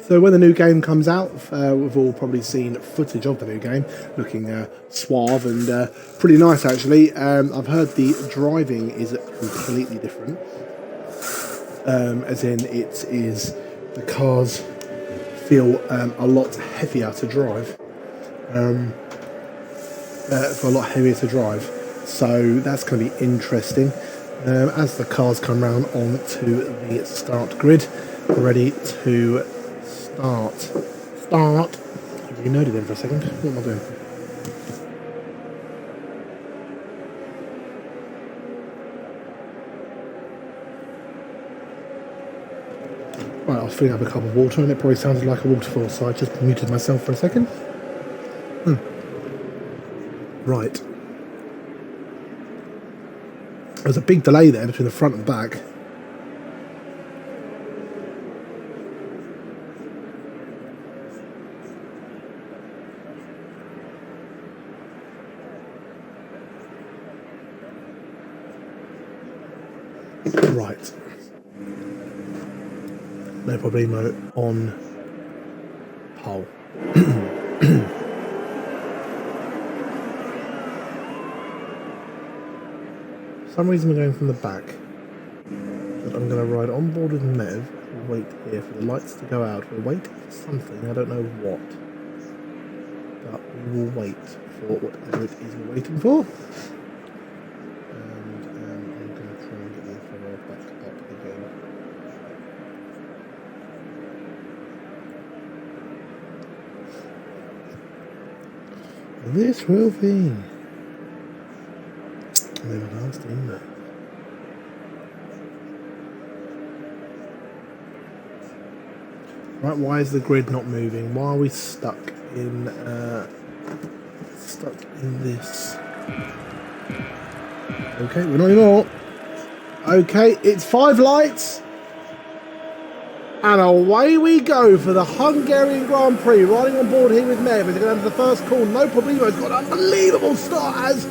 So when the new game comes out, we've all probably seen footage of the new game, looking suave and pretty nice actually. I've heard the driving is completely different, as in the cars feel a lot heavier to drive. So that's going to be interesting. As the cars come round onto the start grid, we're ready to start. I reloaded in for a second. What am I doing? Right, I was filling up a cup of water and it probably sounded like a waterfall, so I just muted myself for a second. Right. There's a big delay there between the front and the back. Right. No problemo on pole. For some reason we're going from the back. But I'm going to ride on board with Mev. We'll wait here for the lights to go out. We're waiting for something. I don't know what. we will wait for whatever it is we're waiting for. And I'm going to try and get the follower back up again. This will be an everlasting move. Right, why is the grid not moving? Why are we stuck in this? Okay, we're not anymore. Okay, it's 5 lights. And away we go for the Hungarian Grand Prix. Riding on board here with Mev. He's going to enter the first call. No problemo. He's got an unbelievable start as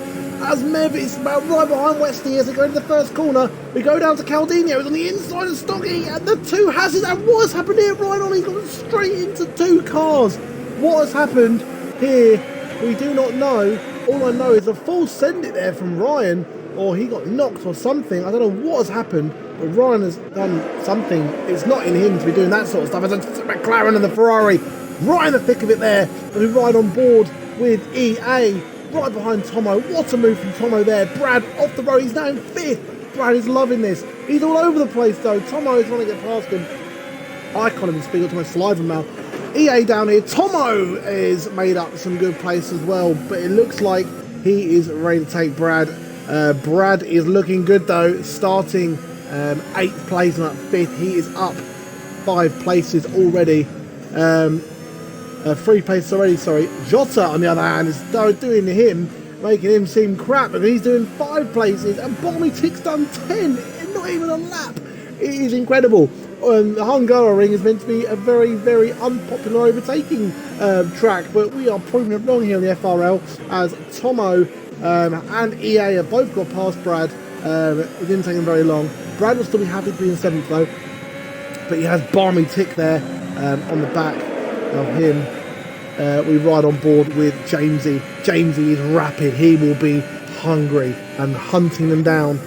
Mev is about right behind Westy as they go into the first corner. We go down to Caldino. He's on the inside of Stocky. And the two Hasses. And what has happened here? Right on. He's gone straight into 2 cars. What has happened here? We do not know. All I know is a full send it there from Ryan. Or he got knocked or something. I don't know what has happened. But Ryan has done something. It's not in him to be doing that sort of stuff. As a McLaren and the Ferrari right in the thick of it there. And we ride on board with EA right behind Tomo. What a move from Tomo there. Brad off the road. He's now in 5th. Brad is loving this. He's all over the place though. Tomo is trying to get past him. I can't even speak to my saliva mouth. EA down here. Tomo is made up some good place as well. But it looks like he is ready to take Brad. Brad is looking good though. Starting 8th place and up 5th. He is up 5 places already. 3 places already, sorry. Jota, on the other hand, is doing him, making him seem crap. But he's doing 5 places. And Balmy Tick's done 10. Not even a lap. It is incredible. The Hungary is meant to be a very, very unpopular overtaking track. But we are proving it wrong here on the FRL. As Tomo and EA have both got past Brad. It didn't take him very long. Brad will still be happy to be in 7th though, but he has Balmy Tick there on the back of him. We ride on board with Jamesy. Jamesy is rapid. He will be hungry and hunting them down.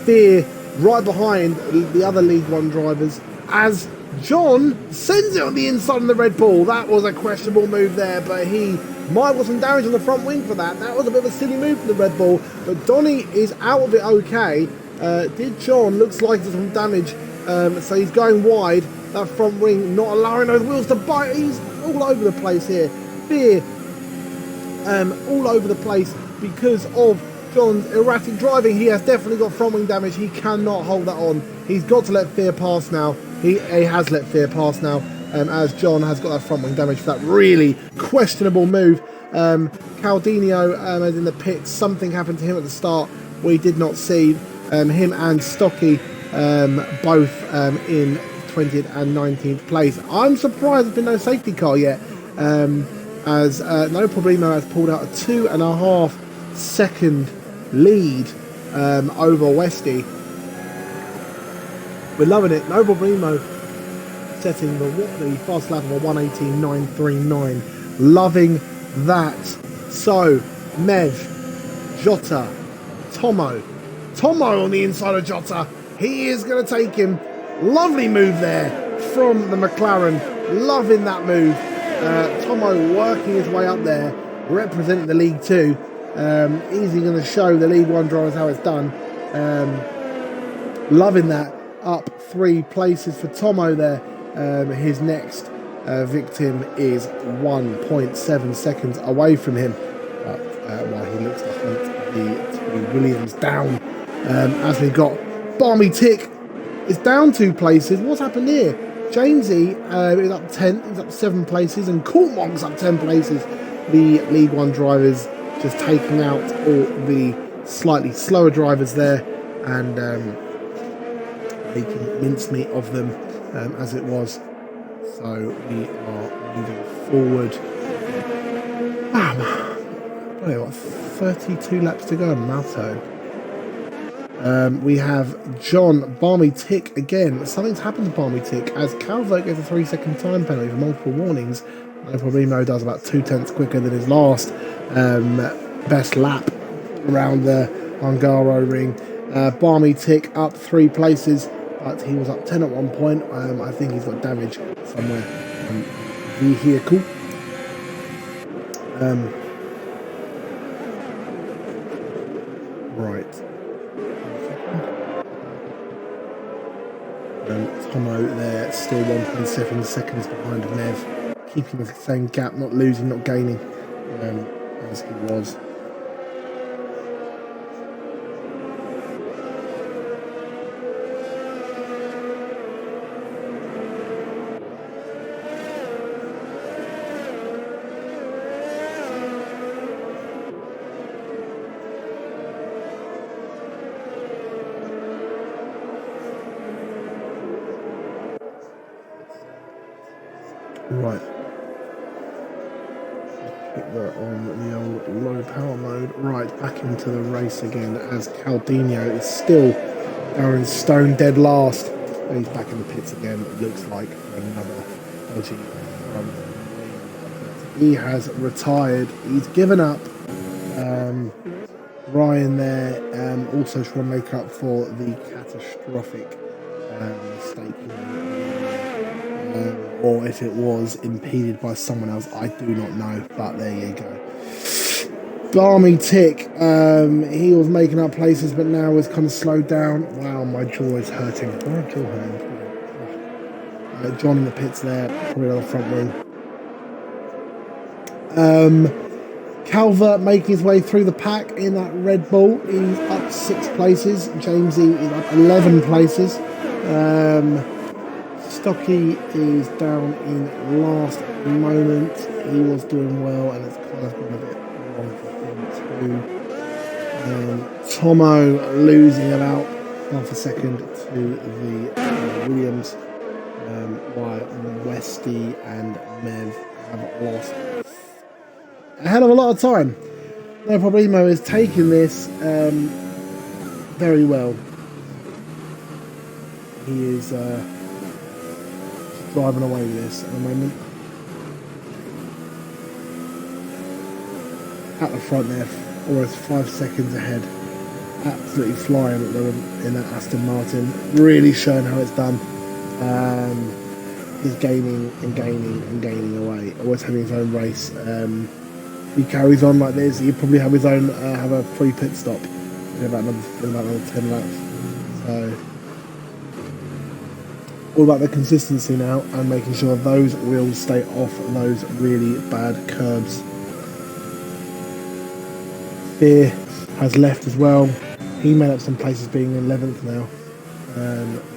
Fear right behind the other League One drivers as John sends it on the inside of the Red Bull. That was a questionable move there, but he might have some damage on the front wing for that. That was a bit of a silly move for the Red Bull, but Donny is out of it okay. Did John, looks like there's some damage, so he's going wide. That front wing not allowing those wheels to bite. He's all over the place here. Fear all over the place because of John's erratic driving. He has definitely got front wing damage. He cannot hold that on. He's got to let Fear pass now. He has let Fear pass now, as John has got that front wing damage for that really questionable move. Caldino is in the pits. Something happened to him at the start we did not see. Him and Stocky both in 20th and 19th place. I'm surprised there's been no safety car yet, as No Problemo has pulled out a 2.5 second lead over Westy. We're loving it. No Problemo setting the fast lap of a 1:18.939. Loving that. So, Mev, Jota, Tomo on the inside of Jota. He is going to take him. Lovely move there from the McLaren. Loving that move. Tomo working his way up there, representing the League 2. Easy going to show the League 1 drivers how it's done. Loving that. Up 3 places for Tomo there. His next victim is 1.7 seconds away from him. While he looks to hunt the 2 Williams down. As we got Balmy Tick is down 2 places. What's happened here? Jamesy is up 10, he's up 7 places, and Courtmont's up 10 places. The League 1 drivers just taking out all the slightly slower drivers there and making mincemeat of them as it was. So we are moving forward. What, 32 laps to go on Malto. We have John Balmy Tick again. Something's happened to Balmy Tick as Calvo gets a 3-second time penalty for multiple warnings. No Problemo does about 2/10 quicker than his last best lap around the Hungaro ring. Balmy Tick up 3 places, but he was up 10 at one point. I think he's got damage somewhere on the vehicle. Right. Tomo there, still 1.7 seconds behind Mev, keeping the same gap, not losing, not gaining, as he was. Right. Pick that on the old low power mode. Right, back into the race again as Caldino is still going stone dead last. And he's back in the pits again, it looks like, for another dodgy run. He has retired. He's given up. Ryan there also trying to make up for the catastrophic mistake he made. Or if it was impeded by someone else, I do not know, but there you go. Barmy Tick, he was making up places, but now is kind of slowed down. Wow, my jaw is hurting. My jaw hurting. John in the pits there, probably another front wing. Calvert making his way through the pack in that Red Bull. He's up 6 places. Jamesy is up 11 places. Stocky is down in last moment. He was doing well, and it's kind of gone a bit wrong for him too. Tomo losing about half a second to the Williams, while Westy and Mev have lost a hell of a lot of time. No Problemo is taking this very well. He is driving away with this at the moment. At the front there, almost 5 seconds ahead. Absolutely flying at the moment in that Aston Martin. Really showing how it's done. He's gaining and gaining and gaining away. Always having his own race. He carries on like this, he'll probably have his own, have a free pit stop in about another 10 laps. So, all about the consistency now and making sure those wheels stay off those really bad curbs. Fear has left as well. He made up some places being 11th now.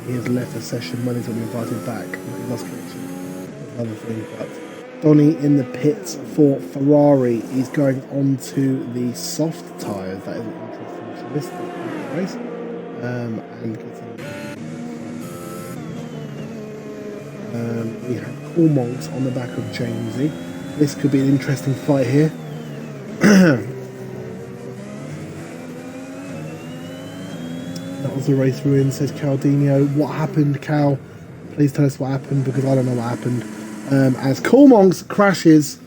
He has left the session when he's going to be invited back. He lost connection. Another thing, but Donny in the pits for Ferrari. He's going on to the soft tyres. That is an interesting choice for race. And getting. We have Cormonks on the back of Jamesy. This could be an interesting fight here. That was the race we're in, says Caldino. What happened, Cal? Please tell us what happened, because I don't know what happened. As Cormonks crashes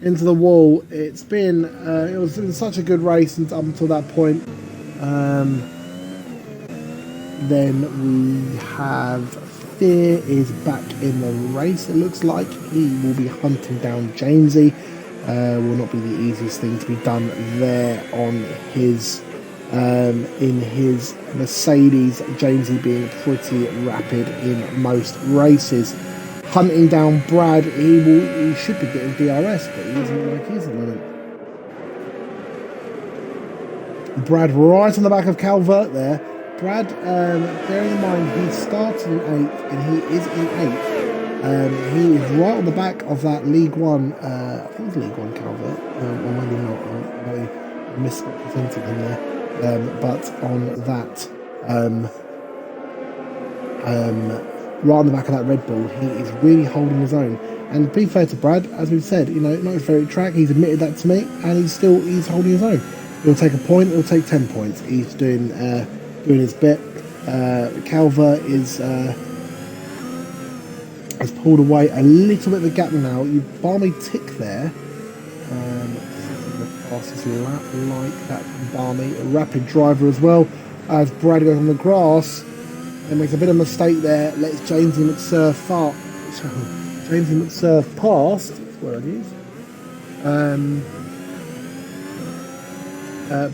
into the wall. It's been it was such a good race up until that point. Then we have Fear is back in the race. It looks like he will be hunting down Jamesy. Will not be the easiest thing to be done there on his in his Mercedes. Jamesy being pretty rapid in most races. Hunting down Brad, he should be getting DRS, but he doesn't like he is at the moment. Brad right on the back of Calvert there. Brad, bearing in mind he started in 8th and he is in 8th. He is right on the back of that League One. I think it's League One Calvert, or maybe not. I misrepresented him there. But on that, right on the back of that Red Bull, he is really holding his own. And be fair to Brad, as we've said, not his favourite track. He's admitted that to me, and he's holding his own. He'll take a point. He'll take 10 points. He's doing his bit. Calvert has pulled away a little bit of the gap now. You balmy tick there. The fastest lap like that from Barmy. A rapid driver as well. As Brad goes on the grass and makes a bit of a mistake there. Lets Jamesy McSurf past. That's where it is.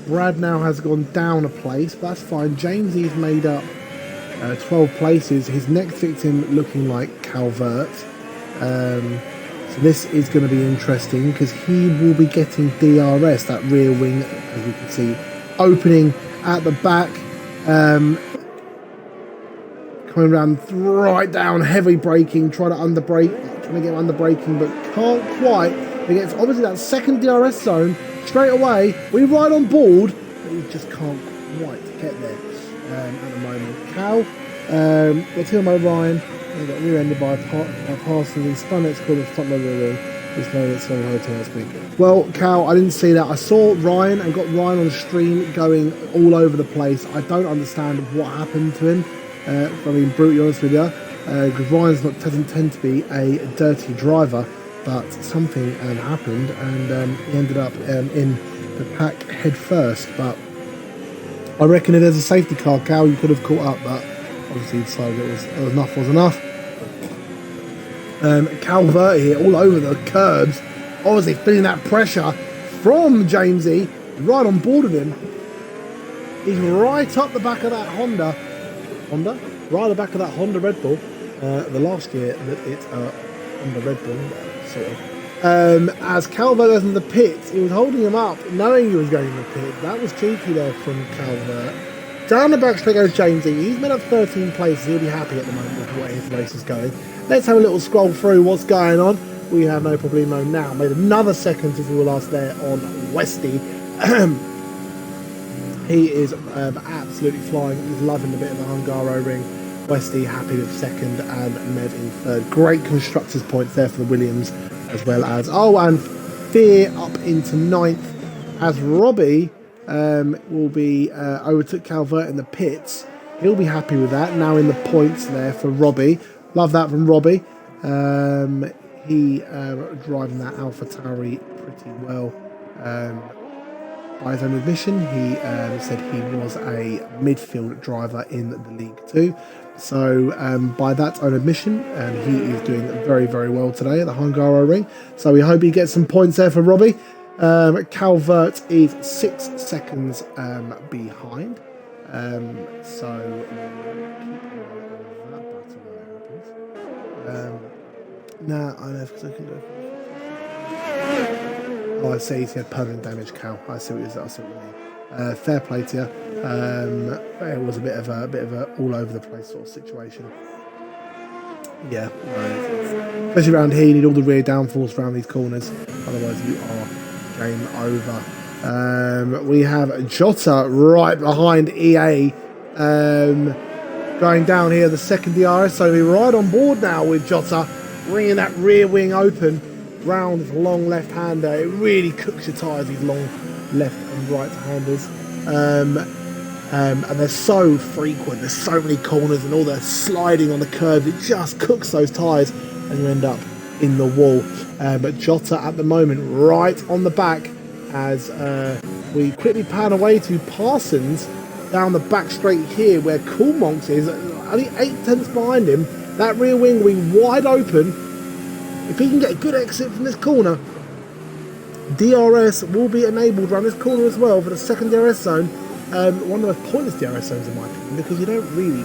Brad now has gone down a place, but that's fine. Jamesy's made up 12 places. His next victim looking like Calvert. So this is going to be interesting because he will be getting DRS, that rear wing, as we can see, opening at the back. Coming around right down, heavy braking, trying to get under braking, but can't quite. He gets obviously that second DRS zone straight away. We ride on board, but we just can't quite get there at the moment. Cal, got Tim O'Ryan, he got rear-ended by Parsons and spun next corner front of the wing. Just know that's very hotel last week. Well, Cal, I didn't see that. I saw Ryan and got Ryan on the stream going all over the place. I don't understand what happened to him. If I'm being brutally honest with you, because Ryan's doesn't tend to be a dirty driver, but something happened, and he ended up in the pack head first. But I reckon if there's a safety car, Cal, you could have caught up, but obviously he decided enough was enough. Calvert here all over the curbs, obviously feeling that pressure from Jamesy, right on board of him. He's right up the back of that Honda, right at the back of that Honda Red Bull. The last year that it's Honda Red Bull, sort of. As Calvert goes into the pits, he was holding him up, knowing he was going in the pit. That was cheeky there from Calvert. Down the back straight goes Jamesy. He's made up 13 places. He'll be happy at the moment with the way his race is going. Let's have a little scroll through what's going on. We have no problemo now. Made another second since we were last there on Westy. He is absolutely flying. He's loving the bit of the Hungaro ring. Westy happy with second and Mev in third. Great constructors points there for the Williams, as well as and Fear up into ninth as Robbie will be overtook Calvert in the pits. He'll be happy with that. Now in the points there for Robbie. Love that from Robbie. He driving that Alpha Tauri pretty well. By his own admission, he said he was a midfield driver in the League 2. So by that own admission, he is doing very, very well today at the Hungaro ring. So we hope he gets some points there for Robbie. Calvert is 6 seconds behind. So now I know because I can go. Oh, I see he's had permanent damage, Cal. I see what you mean. Fair play to you. It was a bit of a all over the place sort of situation. Yeah, especially around here, you need all the rear downforce around these corners. Otherwise, you are game over. We have Jota right behind EA. Going down here, the second DRS. So we're right on board now with Jota, bringing that rear wing open. Round his long left-hander. It really cooks your tyres, these long left and right-handers. And they're so frequent. There's so many corners and all the sliding on the curves. It just cooks those tyres and you end up in the wall. But Jota at the moment right on the back as we quickly pan away to Parsons down the back straight here where Cool Monks is. Only 8 tenths behind him. That rear wing will be wide open. If he can get a good exit from this corner, DRS will be enabled around this corner as well for the second DRS zone. One of the most pointless DRS zones in my opinion, because you don't really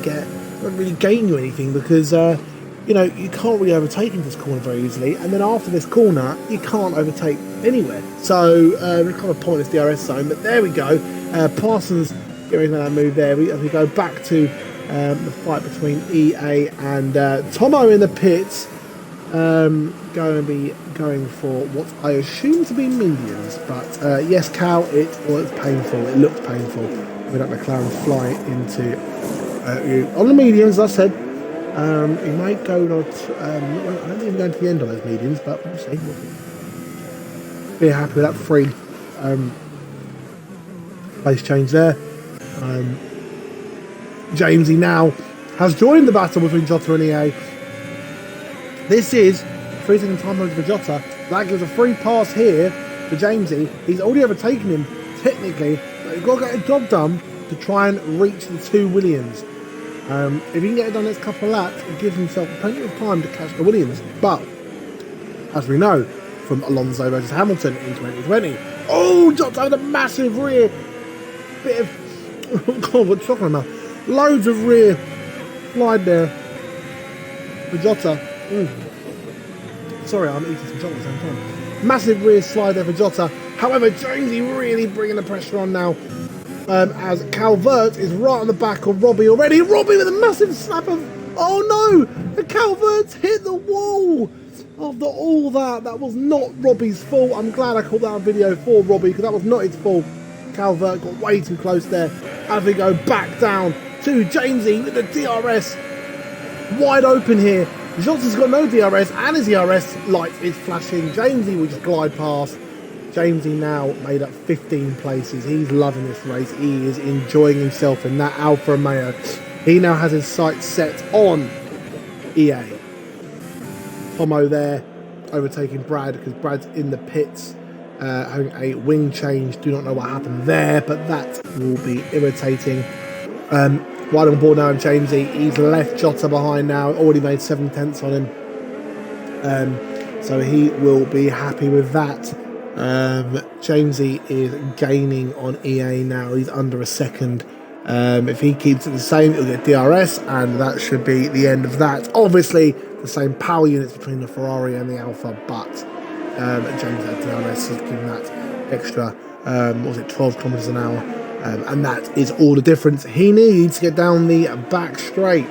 gain you anything because you can't really overtake into this corner very easily, and then after this corner you can't overtake anywhere. So it's kind of a pointless DRS zone. But there we go. Parsons getting that move there. As we go back to the fight between EA and Tomo in the pits. Going to be going for what I assume to be mediums, but yes, Cal, it was painful. It looked painful. We let McLaren fly into on the mediums. As I said, he might go not. I don't think he's going to the end on those mediums, but we'll see. Be happy with that free place change there. Jamesy now has joined the battle between Jota and EA. This is 3 second time limit for Jota. That gives a free pass here for Jamesy. He's already overtaken him, technically, but he's got to get a job done to try and reach the 2 Williams. If he can get it done next couple of laps, it gives himself plenty of time to catch the Williams. But, as we know, from Alonso versus Hamilton in 2020. Oh, Jota with a massive rear bit of, oh God, what's talking about? Loads of rear slide there for Jota. Sorry, I'm eating some chocolate at the same time. Massive rear slide there for Jota. However, Jonesy really bringing the pressure on now, as Calvert is right on the back of Robbie already. Robbie with a massive slap of, oh no, the Calvert's hit the wall. After all that, that was not Robbie's fault. I'm glad I caught that on video for Robbie, because that was not his fault. Calvert got way too close there as we go back down to Jamesy with the DRS wide open here. Johnson's got no DRS and his DRS light is flashing. Jamesy will just glide past. Jamesy now made up 15 places. He's loving this race. He is enjoying himself in that Alfa Romeo. He now has his sights set on EA. Tomo there overtaking Brad because Brad's in the pits having a wing change. Do not know what happened there, but that will be irritating. Wide on board now of Jamesy. He's left Jota behind now. Already made 7 tenths on him. So he will be happy with that. Jamesy is gaining on EA now. He's under a second. If he keeps it the same, he'll get DRS, and that should be the end of that. Obviously, the same power units between the Ferrari and the Alfa, but James had DRS has given that extra, 12 kilometers an hour. And that is all the difference he needs to get down the back straight.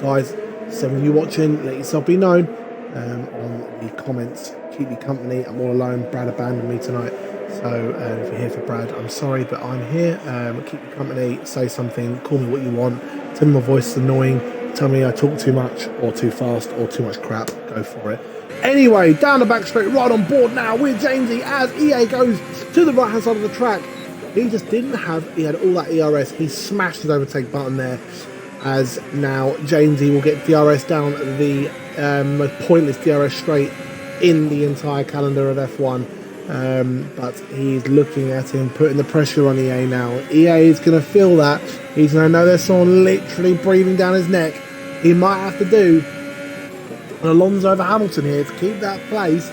Guys, some of you watching, let yourself be known on the comments. Keep me company. I'm all alone. Brad abandoned me tonight. So if you're here for Brad, I'm sorry, but I'm here. Keep me company. Say something. Call me what you want. Tell me my voice is annoying. Tell me I talk too much or too fast or too much crap. Go for it. Anyway, down the back straight, right on board now with Jamesy as EA goes to the right hand side of the track. He just didn't have, he had all that ERS. He smashed his overtake button there, as now Jamesy will get DRS down the most pointless DRS straight in the entire calendar of F1. But he's looking at him, putting the pressure on EA now. EA is going to feel that. He's going to know there's someone literally breathing down his neck. He might have to do an Alonso over Hamilton here to keep that place,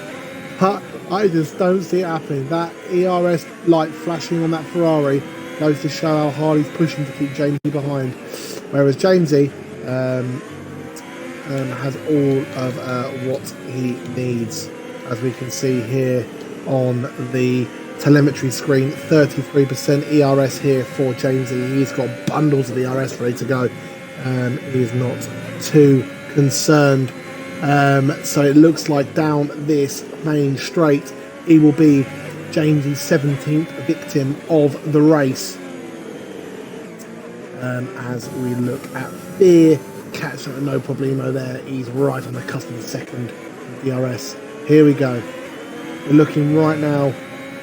but I just don't see it happening. That ERS light flashing on that Ferrari goes to show how hard he's pushing to keep Jamesy behind. Whereas Jamesy has all of what he needs, as we can see here on the telemetry screen. 33% ERS here for Jamesy. He's got bundles of ERS ready to go. He's not too concerned. So it looks like down this main straight, he will be Jamesy's 17th victim of the race. As we look at Fear catching up, no problemo there. He's right on the cusp of the second DRS. Here we go. We're looking right now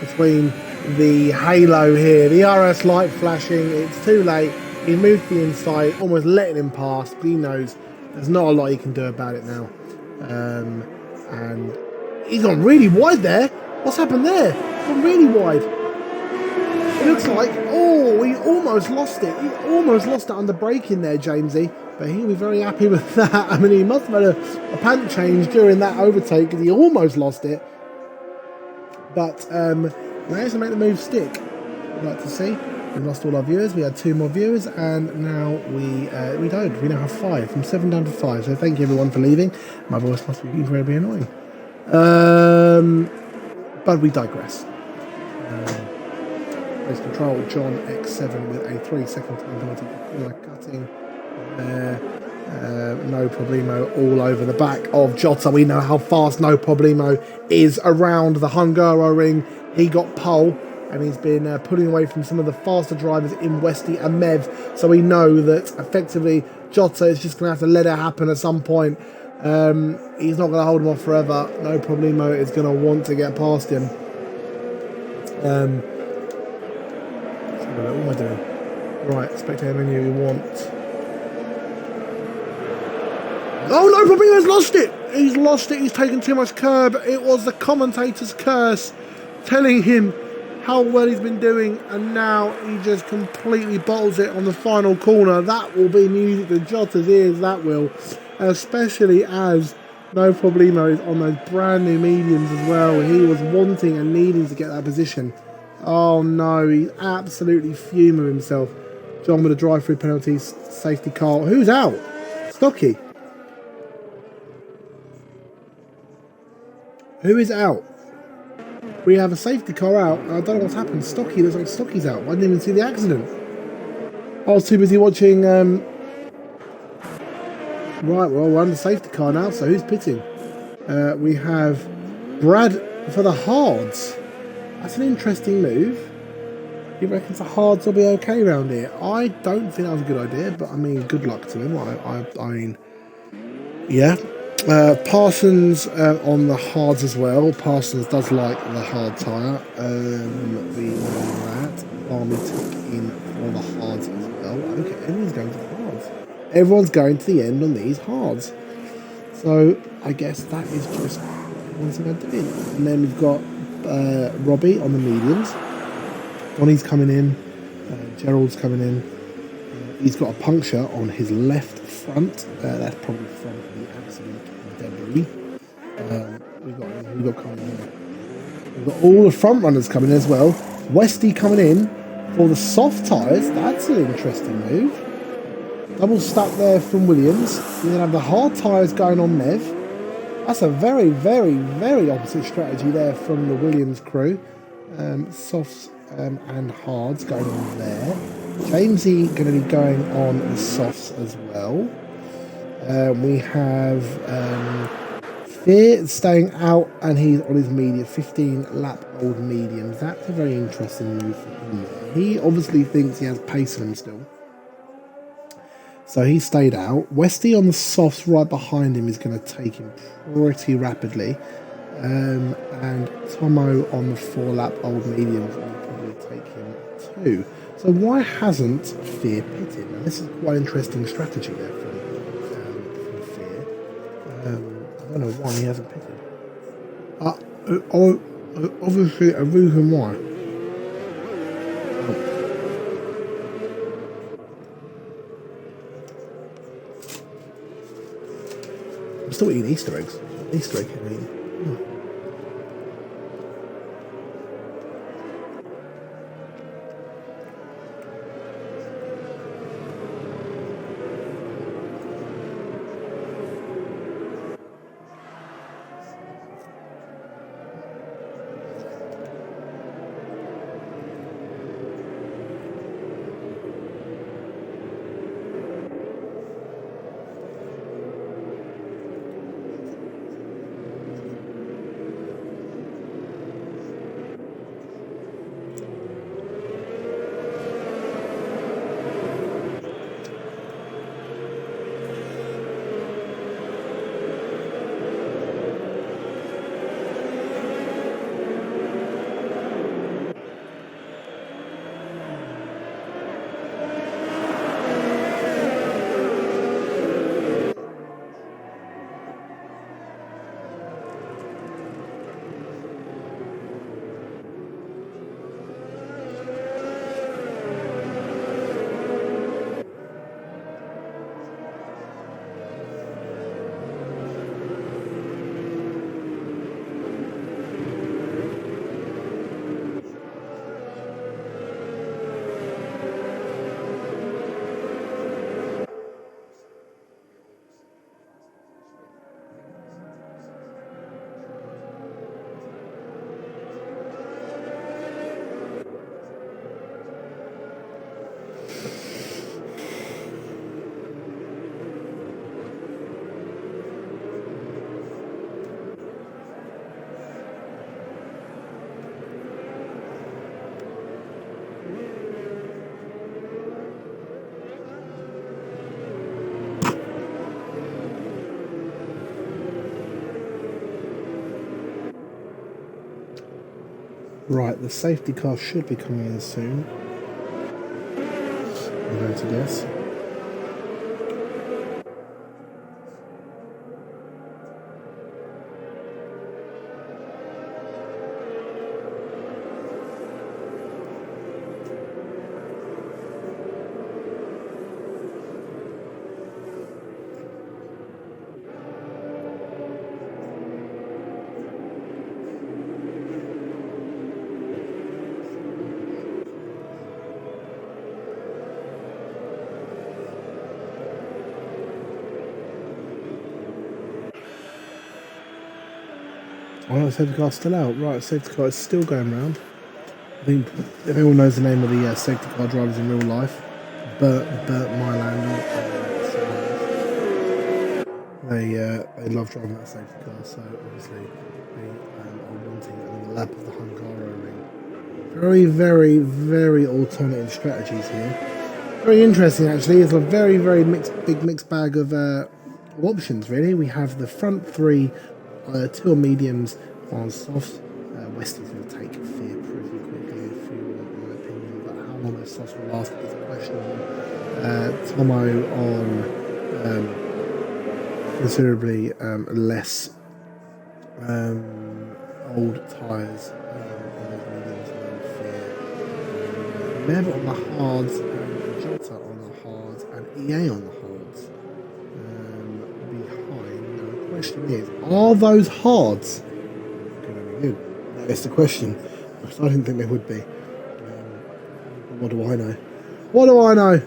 between the halo here, the RS light flashing. It's too late. He moved to the inside, almost letting him pass, but he knows there's not a lot he can do about it now. And he's gone really wide there. What's happened there? He's gone really wide. It looks like, oh, he almost lost it. He almost lost it under braking there, Jamesy. But he'll be very happy with that. I mean, he must have had a pant change during that overtake because he almost lost it. But managed to make the move stick. I'd like to see. We lost all our viewers. We had 2 more viewers, and now we don't. We now have 5, from 7 down to 5. So thank you everyone for leaving. My voice must be incredibly annoying. But we digress. Race control, John X7 with a 3-second time penalty for cutting. No problemo all over the back of Jota. We know how fast No Problemo is around the Hungaroring. He got pole, and he's been pulling away from some of the faster drivers in Westy and Mev. So we know that effectively Jota is just going to have to let it happen at some point. He's not going to hold him off forever. No Problemo is going to want to get past him. What am I doing? Right, spectator menu, we want... Oh, No Problemo's lost it! He's lost it, he's taken too much curb. It was the commentator's curse telling him how well he's been doing, and now he just completely bottles it on the final corner. That will be music to Jota's ears, that will. Especially as No problemo on those brand new mediums as well. He was wanting and needing to get that position. Oh no, he's absolutely fuming with himself. John with a drive-through penalty, safety car. Who's out? Stocky. Who is out? We have a safety car out. I don't know what's happened. Stocky, looks like Stocky's out. I didn't even see the accident. I was too busy watching. Right, well, we're on the safety car now, so who's pitting? We have Brad for the hards. That's an interesting move. He reckons the hards will be okay around here. I don't think that was a good idea, but I mean, good luck to him. I mean, yeah. Parsons on the hards as well. Parsons does like the hard tyre. We know that. Army took in for the hards as well. Okay, everyone's going to the hards. Everyone's going to the end on these hards. So I guess that is just everyone's going to do it. And then we've got Robbie on the mediums. Donnie's coming in. Gerald's coming in. He's got a puncture on his left front. That's probably from the accident debris. We've got coming in. We've got all the front runners coming in as well. Westy coming in for the soft tyres. That's an interesting move. Double stack there from Williams. You then have the hard tyres going on Nev. That's a very, very, very opposite strategy there from the Williams crew. Softs and hards going on there. Jamesy going to be going on the softs as well. We have Fear staying out and he's on his medium, 15 lap old mediums. That's a very interesting move for him. He obviously thinks he has pace in him still. So he stayed out. Westy on the softs right behind him is going to take him pretty rapidly. And Tomo on the 4 lap old mediums will probably take him too. So why hasn't Fear pitted? And this is quite an interesting strategy there from Fear. I don't know why he hasn't pitted. Obviously a reason why. I'm still eating Easter eggs. Easter egg, I mean. Right, the safety car should be coming in soon. I'm going to guess. Oh, the safety car's still out. Right, safety car is still going round. I think everyone knows the name of the safety car drivers in real life. Bert Mylander. They love driving that safety car, so obviously they are wanting another lap of the Hungaroring. Very, very, very alternative strategies here. Very interesting, actually. It's a very, very big mixed bag of options, really. We have the front three, two on mediums, one on softs. Westy's going to take Fear pretty quickly, if you want my opinion, but how long those softs will last is questionable. Tomo on considerably less old tyres on those mediums and Fear. Mev on the hards, and Jota on the hards, and EA on the hards. Behind. Now the question is, are those hards going to be good? That's the question, because I didn't think they would be. What do I know? What do I know?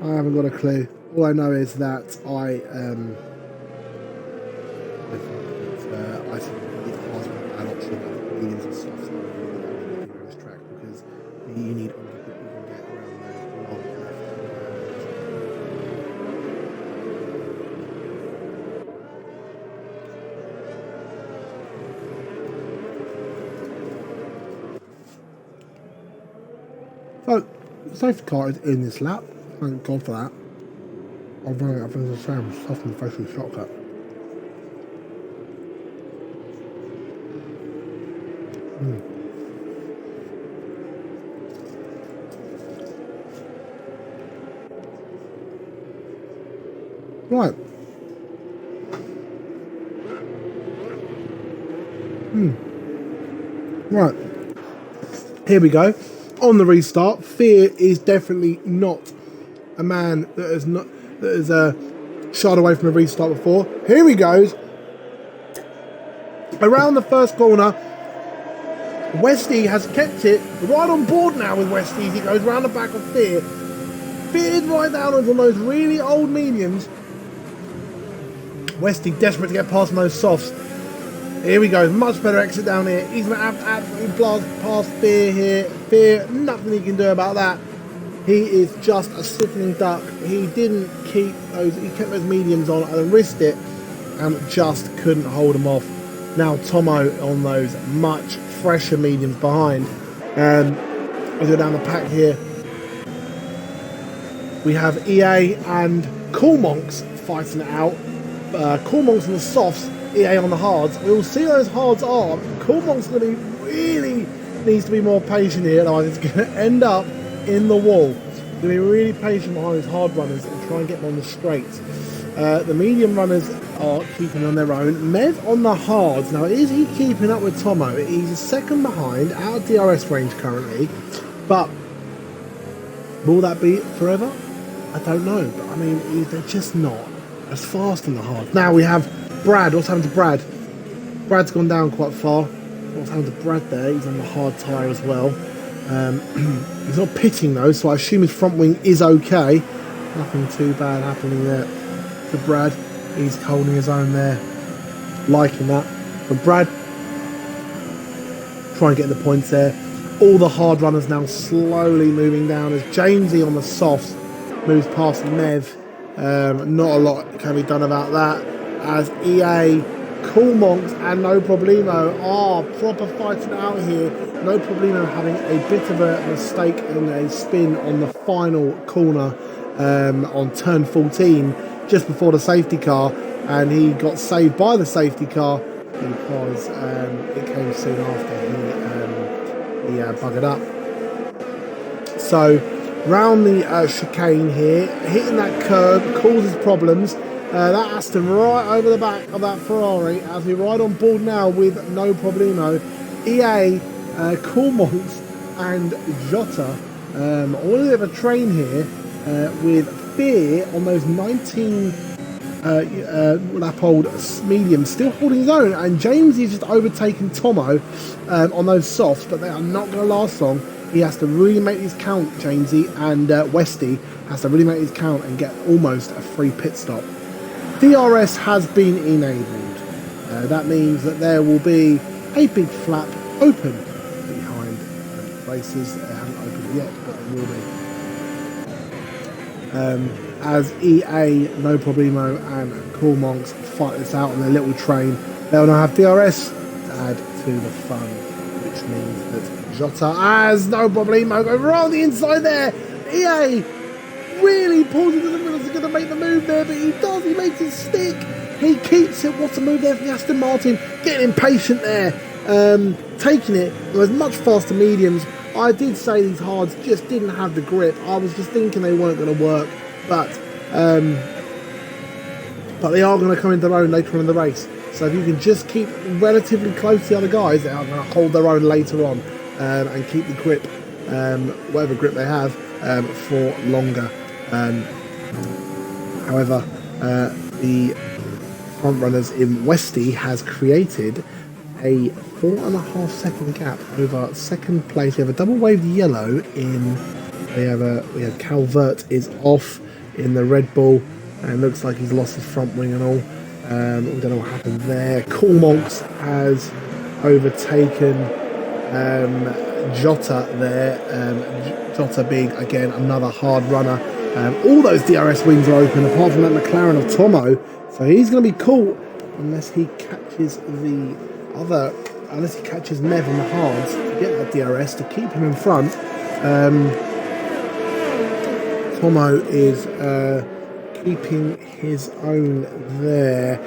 I haven't got a clue. All I know is that I think the hards are an option of mediums and softs are really going to this track, because you need all the grip you can get around those long left. So, the safety car is in this lap. Thank God for that. I'm running up into the same stuff in the facial shortcut. Right. Right. Here we go. On the restart, Fear is definitely not a man that has shied away from a restart before. Here he goes. Around the first corner, Westy has kept it right on board now with Westy as he goes round the back of Fear. Fear is right down on those really old mediums. Westy desperate to get past those softs. Here we go, much better exit down here. He's going to absolutely blast past Fear here. Fear, nothing he can do about that. He is just a sitting duck. He didn't keep those, he kept those mediums on and risked it and just couldn't hold them off. Now Tomo on those much fresher mediums behind. We go down the pack here. We have EA and Cool Monks fighting it out. Cool Monks on the softs, EA on the hards. We will see those hards are. Cool Monks going to be really needs to be more patient here, otherwise it's going to end up in the wall. Going to be really patient behind these hard runners and try and get them on the straights. The medium runners are keeping on their own. Mev on the hards. Now, is he keeping up with Tomo? He's a second behind, out of DRS range currently. But will that be forever? I don't know. But I mean, they're just not as fast in the hards. Now we have Brad. What's happened to Brad? Brad's gone down quite far. What's happened to Brad there? He's on the hard tyre as well. He's not pitting though, so I assume his front wing is okay. Nothing too bad happening there for Brad. He's holding his own there, liking that. But Brad, try and get the points there. All the hard runners now slowly moving down as Jamesy on the softs moves past Mev. Not a lot can be done about that, as EA, Cool Monks and No Problemo are proper fighting out here. No Problemo having a bit of a mistake and a spin on the final corner on turn 14 just before the safety car, and he got saved by the safety car because it came soon after he buggered up. So round the chicane here, hitting that curb causes problems. That Aston right over the back of that Ferrari as we ride on board now with No Problemo. EA, Cool Monks and Jota, all a bit of a train here with Fear on those 19 lap old mediums still holding his own, and James is just overtaking Tomo on those softs, but they are not going to last long. He has to really make these count, Jamesy, and Westy has to really make these count and get almost a free pit stop. DRS has been enabled. That means that there will be a big flap open behind racers. They haven't opened yet, but they will be. As EA, No Problemo and Cool Monks fight this out on their little train, they'll now have DRS to add to the fun, which means that Jota, as No Problemo goes right on the inside there, EA really pulls into the middle, he's going to make the move there, but he does, he makes it stick, he keeps it. What's a move there from the Aston Martin, getting impatient there, taking it. It was much faster mediums. I did say these hards just didn't have the grip. I was just thinking they weren't going to work, but they are going to come into their own later on in the race. So if you can just keep relatively close to the other guys, they are going to hold their own later on and keep the grip, whatever grip they have, for longer. However, the front runners in Westy has created a 4.5 second gap over second place. We have a double waved yellow in. We have Calvert is off in the Red Bull, and looks like he's lost his front wing and all. We don't know what happened there. Cool Monks has overtaken Jota there. Jota being again another hard runner. All those DRS wings are open apart from that McLaren of Tomo, so he's going to be caught unless he catches Mev on the hards to get that DRS to keep him in front. Tomo is keeping his own there.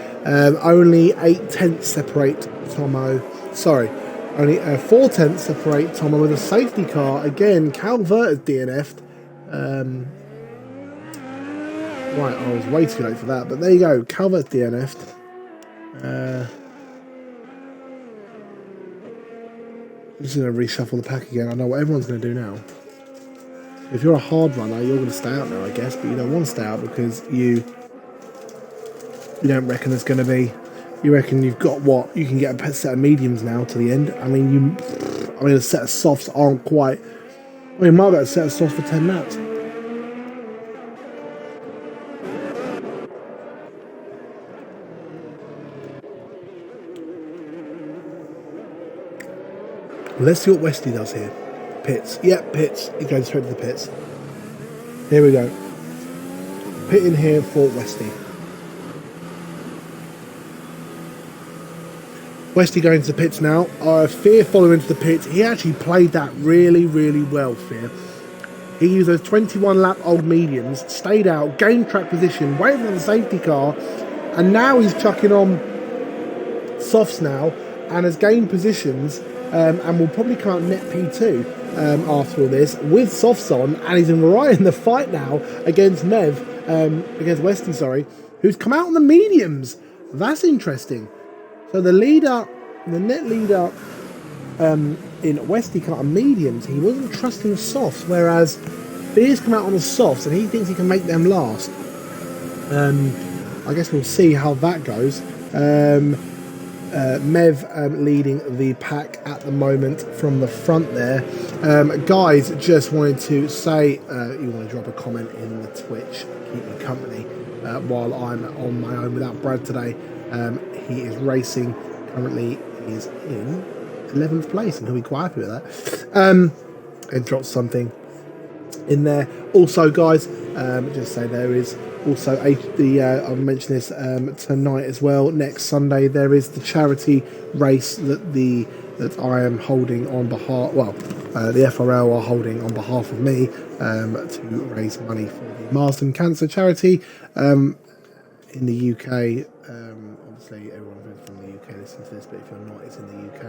Only 8/10 separate Tomo. Sorry, only 4/10 separate Tomo with a safety car. Again, Calvert is DNF'd. Right, I was way too late for that, but there you go. Calvert's DNF'd. I'm just going to reshuffle the pack again. I know what everyone's going to do now. If you're a hard runner, you're going to stay out now, I guess, but you don't want to stay out because you don't reckon there's going to be. You reckon you've got what? You can get a set of mediums now to the end. I mean, a set of softs aren't quite. I mean, might get a set of softs for 10 laps. Let's see what Westy does here. Pits. Yep, pits. He goes straight to the pits. Here we go. Pit in here for Westy. Westy going to the pits now. Fear following into the pits. He actually played that really, really well, Fear. He used those 21 lap old mediums, stayed out, gained track position, waited for the safety car, and now he's chucking on softs now and has gained positions. And will probably come out net P2 after all this with softs on, and he's right in the fight now against against Westy, sorry, who's come out on the mediums. That's interesting. So the net leader in Westy come out on mediums. He wasn't trusting the softs, whereas Fear's come out on the softs and he thinks he can make them last. I guess we'll see how that goes. Mev leading the pack at the moment from the front there. Guys, just wanted to say, you want to drop a comment in the Twitch, keep me company while I'm on my own without Brad today. He is racing, currently he is in 11th place, and he'll be quite happy with that. And dropped something in there. Also, guys, just say there is also I'll mention this tonight as well. Next Sunday there is the charity race that I am holding on behalf. Well, the FRL are holding on behalf of me to raise money for the Marsden Cancer Charity in the UK. Obviously, everyone who's from the UK listens to this, but if you're not, it's in the UK.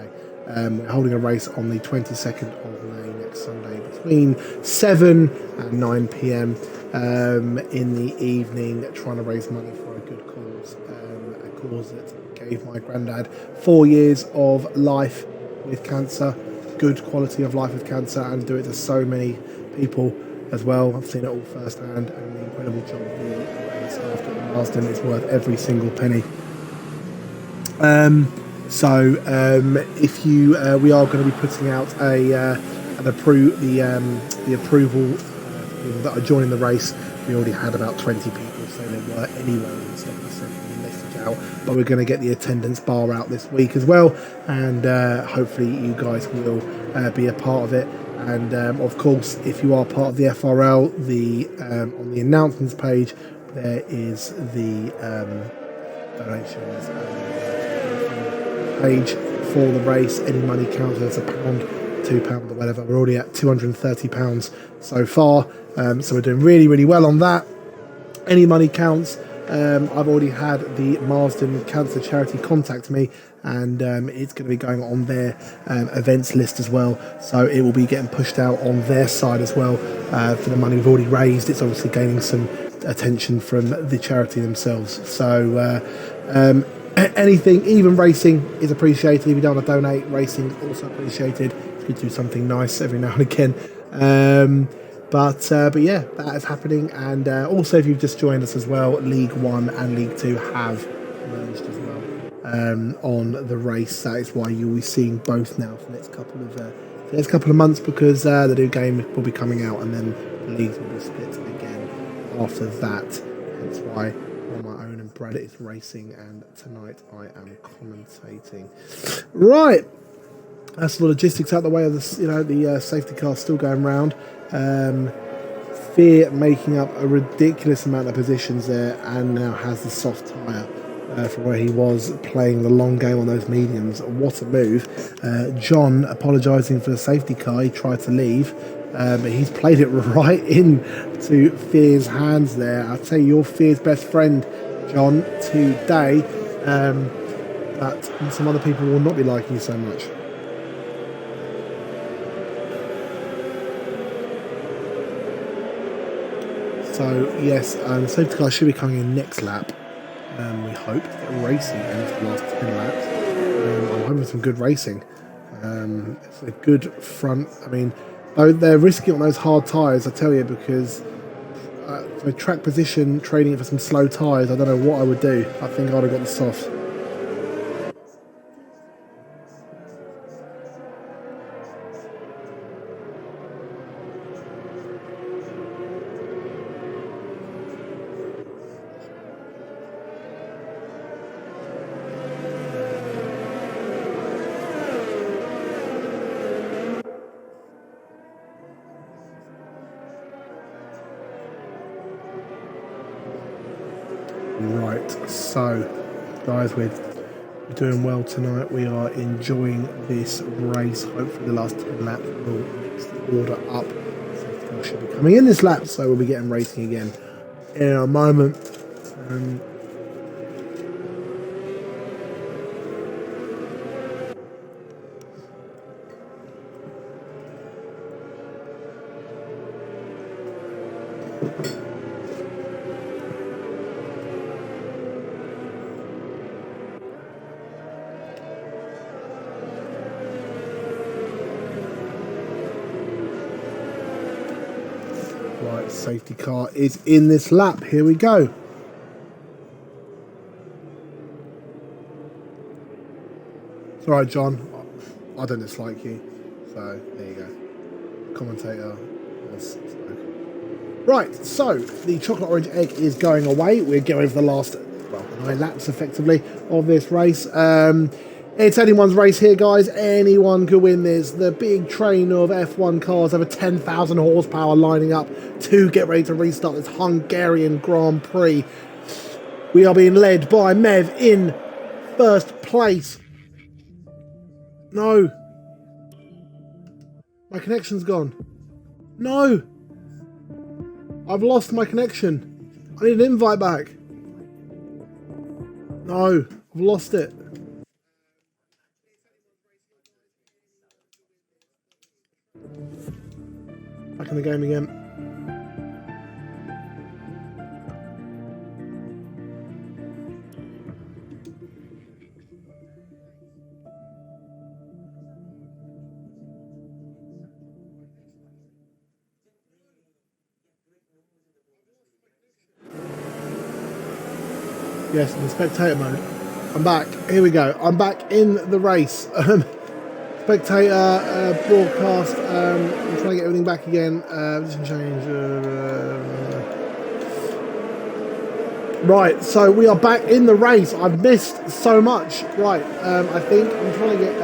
We're holding a race on the 22nd of May next Sunday between 7 and 9 p.m. In the evening, trying to raise money for a good cause, a cause that gave my granddad 4 years of life with cancer, good quality of life with cancer, and do it to so many people as well. I've seen it all firsthand, and the incredible job the race after the Marsden is worth every single penny. If you, we are going to be putting out the approval people that are joining the race we already had about 20 people, so there were anyway instead of sending the message out. But we're going to get the attendance bar out this week as well, and hopefully you guys will be a part of it. And of course, if you are part of the FRL, on the announcements page there is the donations page for the race. Any money counts. There's £1, £2 or whatever. We're already at £230 so far, so we're doing really, really well on that. Any money counts. I've already had the Marsden Cancer Charity contact me, and it's going to be going on their events list as well, so it will be getting pushed out on their side as well for the money we've already raised. It's obviously gaining some attention from the charity themselves, so anything, even racing, is appreciated. If you don't want to donate, racing also appreciated. It's good to do something nice every now and again. But yeah, that is happening. And also, if you've just joined us as well, League 1 and League 2 have merged as well on the race. That is why you'll be seeing both now for the next couple of months, because the new game will be coming out, and then the leagues will be split again after that. That's why on my own and Brad is racing, and tonight I am commentating. Right. That's the logistics out the way of this, the safety car still going round. Fear making up a ridiculous amount of positions there, and now has the soft tyre for where he was playing the long game on those mediums. What a move. John apologising for the safety car. He tried to leave, but he's played it right into Fear's hands there. I'll tell you, you're Fear's best friend, John, today, but some other people will not be liking you so much. So yes, the safety car should be coming in next lap. We hope to get racing into the last 10 laps. I'm hoping for some good racing. It's a good front. I mean, though they're risking on those hard tyres, I tell you, because for track position, trading it for some slow tyres, I don't know what I would do. I think I'd have got the soft. Right, so guys, we're doing well tonight. We are enjoying this race. Hopefully the last 10 laps will mix the order up. Safety car should be coming in this lap, so we'll be getting racing again in a moment. Right, safety car is in this lap. Here we go. It's alright, John. I don't dislike you. So, there you go. Commentator has spoken. Right, so the chocolate orange egg is going away. We're going for the last 9 laps effectively of this race. It's anyone's race here, guys. Anyone could win this. The big train of F1 cars, over 10,000 horsepower lining up to get ready to restart this Hungarian Grand Prix. We are being led by Mev in first place. No. My connection's gone. No. I've lost my connection. I need an invite back. No. I've lost it. Back in the game again. Yes, in the spectator mode. I'm back. Here we go. I'm back in the race. Spectator broadcast. I'm trying to get everything back again. Just change. Right, so we are back in the race. I've missed so much. Right, I think I'm trying to get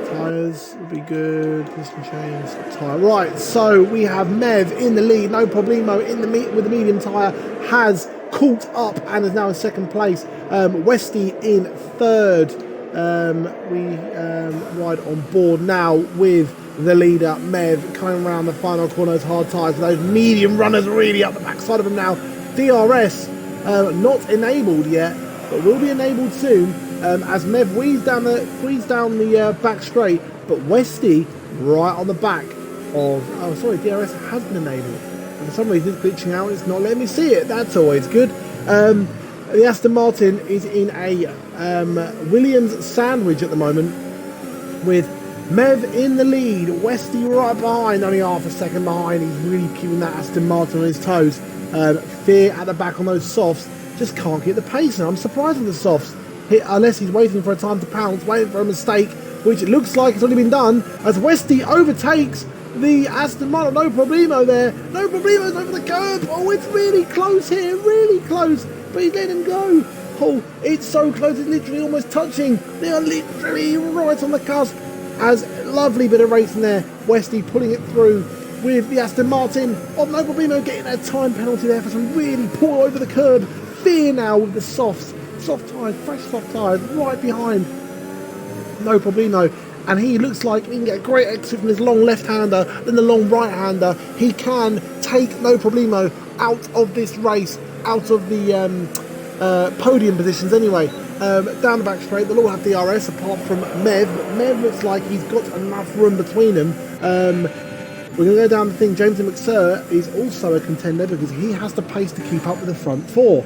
tyres would be good. Piston chains, tyre. Right, so we have Mev in the lead. No problemo in the with the medium tyre has caught up and is now in second place. Westy in third. We ride on board now with the leader Mev coming around the final corner. Those hard tyres. Those medium runners really up the backside of him now. DRS not enabled yet, but will be enabled soon as Mev weaves down the back straight, but Westy right on the back of. Oh, sorry, DRS has been enabled. And for some reason it's glitching out. It's not letting me see it. That's always good. The Aston Martin is in a Williams sandwich at the moment with Mev in the lead, Westy right behind, only half a second behind. He's really keeping that Aston Martin on his toes. Fear at the back on those softs, just can't get the pace now. I'm surprised with the softs, unless he's waiting for a time to pounce, waiting for a mistake, which it looks like it's already been done, as Westy overtakes the Aston Martin. No problemo there, no problemos over the curb. Oh, it's really close here, really close, but he's letting him go. Oh, it's so close, it's literally almost touching. They are literally right on the cusp. As lovely bit of racing there, Westy pulling it through with the Aston Martin of No Problemo, getting a time penalty there for some really poor over the curb. Fear now with the soft tyres, fresh soft tyres right behind No Problemo, and he looks like he can get a great exit from his long left-hander, then the long right-hander. He can take No Problemo out of this race, out of the podium positions anyway. Down the back straight, they'll all have DRS apart from Mev. Mev looks like he's got enough room between them. We're going to go down the thing. James McSir is also a contender because he has the pace to keep up with the front four.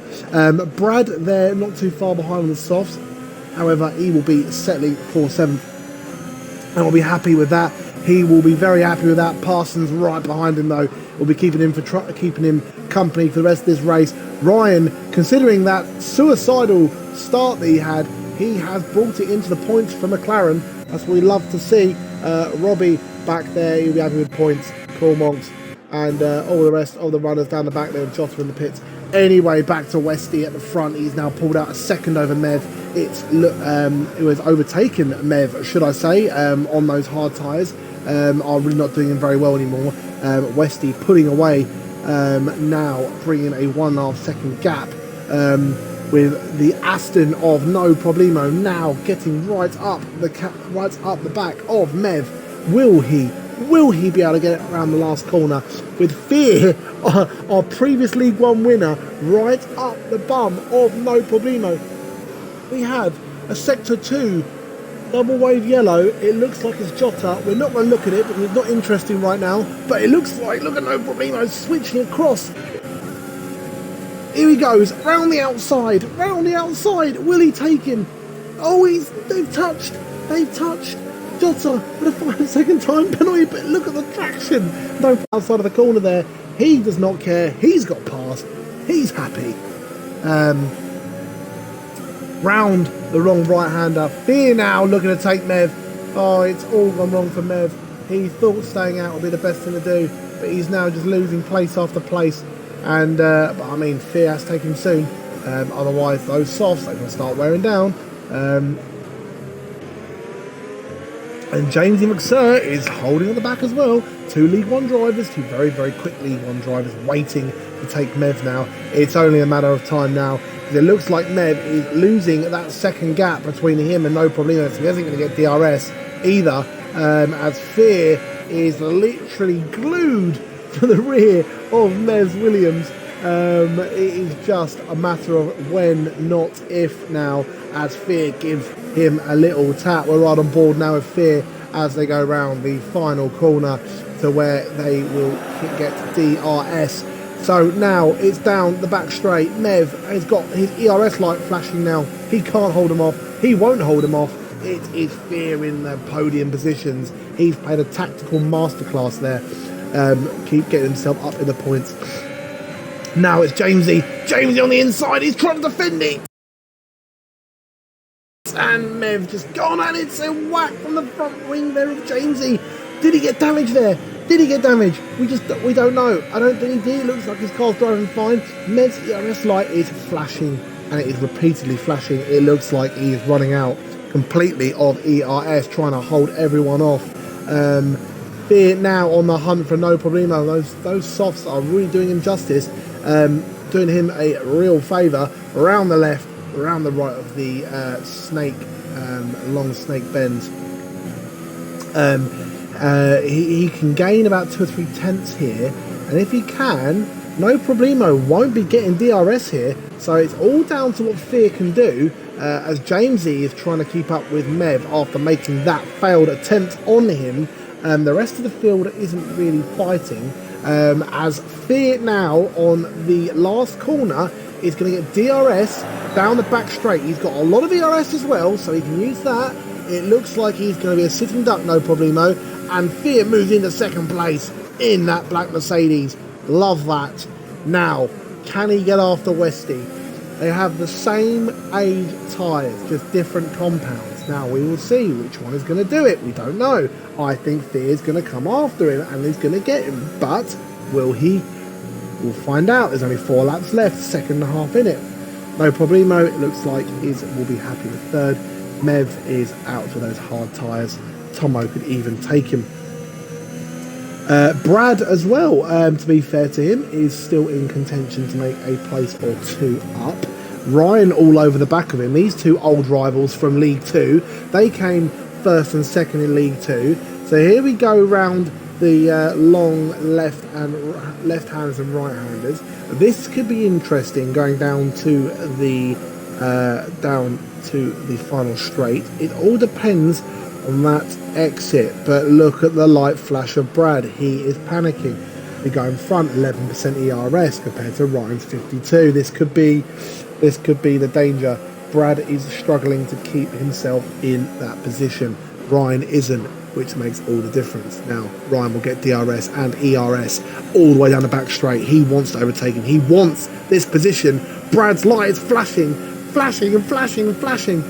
Brad there, not too far behind on the softs. However, he will be settling for 7th. And we'll be happy with that. He will be very happy with that. Parsons right behind him though. Will be keeping him company for the rest of this race. Ryan, considering that suicidal start that he has brought it into the points for McLaren. That's what we love to see. Robbie back there, he'll be happy with points. Cool Monks and all the rest of the runners down the back there with Jota in the pits. Anyway, back to Westy at the front. He's now pulled out a second over Mev. It was overtaken Mev, should I say, on those hard tyres. Are really not doing him very well anymore. Westy pulling away now, bringing a 1.5 second gap with the Aston of No Problemo now getting right up the back of Mev. Will he be able to get it around the last corner with Fear, our previous League One winner, right up the bum of No Problemo? We have a Sector 2 double wave yellow. It looks like it's Jota. We're not going to look at it because it's not interesting right now, but it looks like, look at No Problemo switching across. Here he goes, round the outside. Will he take him? Oh, they've touched. Jota with a 5 second time penalty, but look at the traction. No, outside of the corner there. He does not care. He's got past. He's happy. Round the wrong right-hander. Fear now looking to take Mev. Oh, it's all gone wrong for Mev. He thought staying out would be the best thing to do, but he's now just losing place after place. And but I mean, Fear has to take him soon. Otherwise, those softs are going to start wearing down. And Jamesy McSir is holding on the back as well. 2 League One drivers, 2 very, very quick League One drivers waiting to take Mev now. It's only a matter of time now. It looks like Mev is losing that second gap between him and No Problemo, so he isn't going to get DRS either, as Fear is literally glued to the rear of Mev's Williams. It is just a matter of when, not if now, as Fear gives him a little tap. We're right on board now with Fear as they go round the final corner to where they will get DRS. So now it's down the back straight. Mev has got his ERS light flashing now. He can't hold him off. He won't hold him off. It is Fear in the podium positions. He's played a tactical masterclass there. Keep getting himself up in the points. Now it's Jamesy. Jamesy on the inside. He's trying to defend it. And Mev just gone, and it's a whack from the front wing there of Jamesy. Did he get damage there? Did he get damaged? We don't know. I don't think he did. It looks like his car's driving fine. Mev's ERS light is flashing, and it is repeatedly flashing. It looks like he is running out completely of ERS, trying to hold everyone off. Fear now on the hunt for No Problemo. Those softs are really doing him justice, doing him a real favour. Around the left, around the right of the long snake bend. He can gain about 2 or 3 tenths here, and if he can, No Problemo won't be getting DRS here, so it's all down to what Fear can do, as Jamesy is trying to keep up with Mev after making that failed attempt on him. The rest of the field isn't really fighting, as Fear now on the last corner is going to get DRS down the back straight. He's got a lot of ERS as well, so he can use that. It looks like he's going to be a sitting duck, No Problemo, and Fear moves into second place in that black Mercedes. Love that. Now, can he get after Westy? They have the same age tyres, just different compounds. Now, we will see which one is going to do it. We don't know. I think Fear is going to come after him and he's going to get him. But will he? We'll find out. There's only 4 laps left, second and a half in it. No Problemo, it looks like, will be happy with third. Mev is out for those hard tyres. Tomo could even take him. Brad as well, to be fair to him, is still in contention to make a place or 2 up. Ryan all over the back of him. These 2 old rivals from League 2, they came first and second in League 2. So here we go round the long left-handers and right-handers. This could be interesting going down to the final straight. It all depends on that exit, but look at the light flash of Brad. He is panicking. We go in front, 11% ERS compared to Ryan's 52. This could be the danger. Brad is struggling to keep himself in that position. Ryan isn't, which makes all the difference. Now Ryan will get DRS and ERS all the way down the back straight. He wants to overtake him. He wants this position. Brad's light is flashing and flashing and flashing,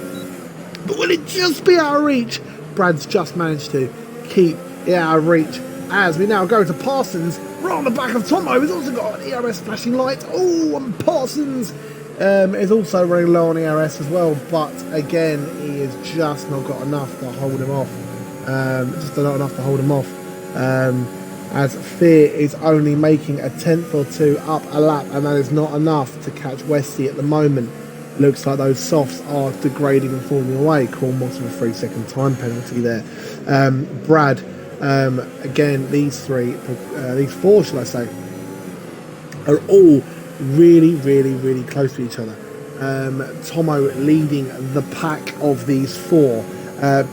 but will it just be out of reach? Brad's just managed to keep it out of reach as we now go to Parsons right on the back of Tomo, who's also got an ERS flashing light. Oh, and Parsons is also running low on ERS as well, but again he has just not got enough to hold him off. As Fear is only making a 10th or 2 up a lap, and that is not enough to catch Westy at the moment. Looks like those softs are degrading and falling away. Cornmoss with a 3-second time penalty there. Brad, again, these 4, shall I say, are all really close to each other. Tomo leading the pack of these 4.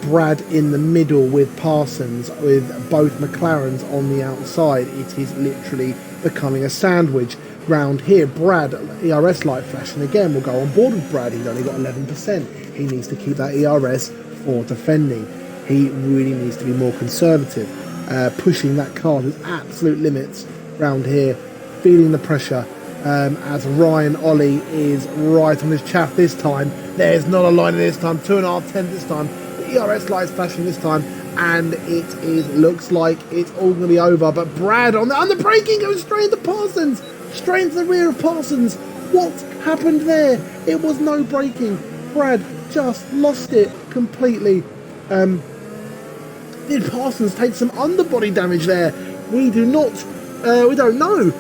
Brad in the middle with Parsons, with both McLarens on the outside. It is literally becoming a sandwich round here. Brad, ERS light flashing again. We'll go on board with Brad. He's only got 11%. He needs to keep that ERS for defending. He really needs to be more conservative, pushing that car to its absolute limits round here, feeling the pressure. As Ryan Ollie is right on his chaff this time. There's not a line this time, 2.5 tenths this time. The ERS light's flashing this time, and looks like it's all going to be over. But Brad on the braking goes straight into Parsons, straight into the rear of Parsons. What happened there? It was no braking. Brad just lost it completely. Did Parsons take some underbody damage there? We don't know.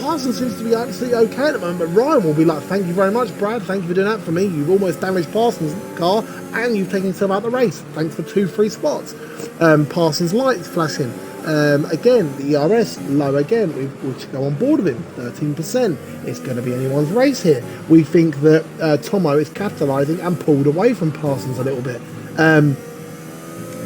Parsons seems to be absolutely okay at the moment, but Ryan will be like, thank you very much, Brad. Thank you for doing that for me. You've almost damaged Parsons' car, and you've taken yourself out of the race. Thanks for 2 free spots. Parsons' lights flashing. Again, the ERS low again. We should go on board with him. 13%. It's going to be anyone's race here. We think that Tomo is capitalising and pulled away from Parsons a little bit.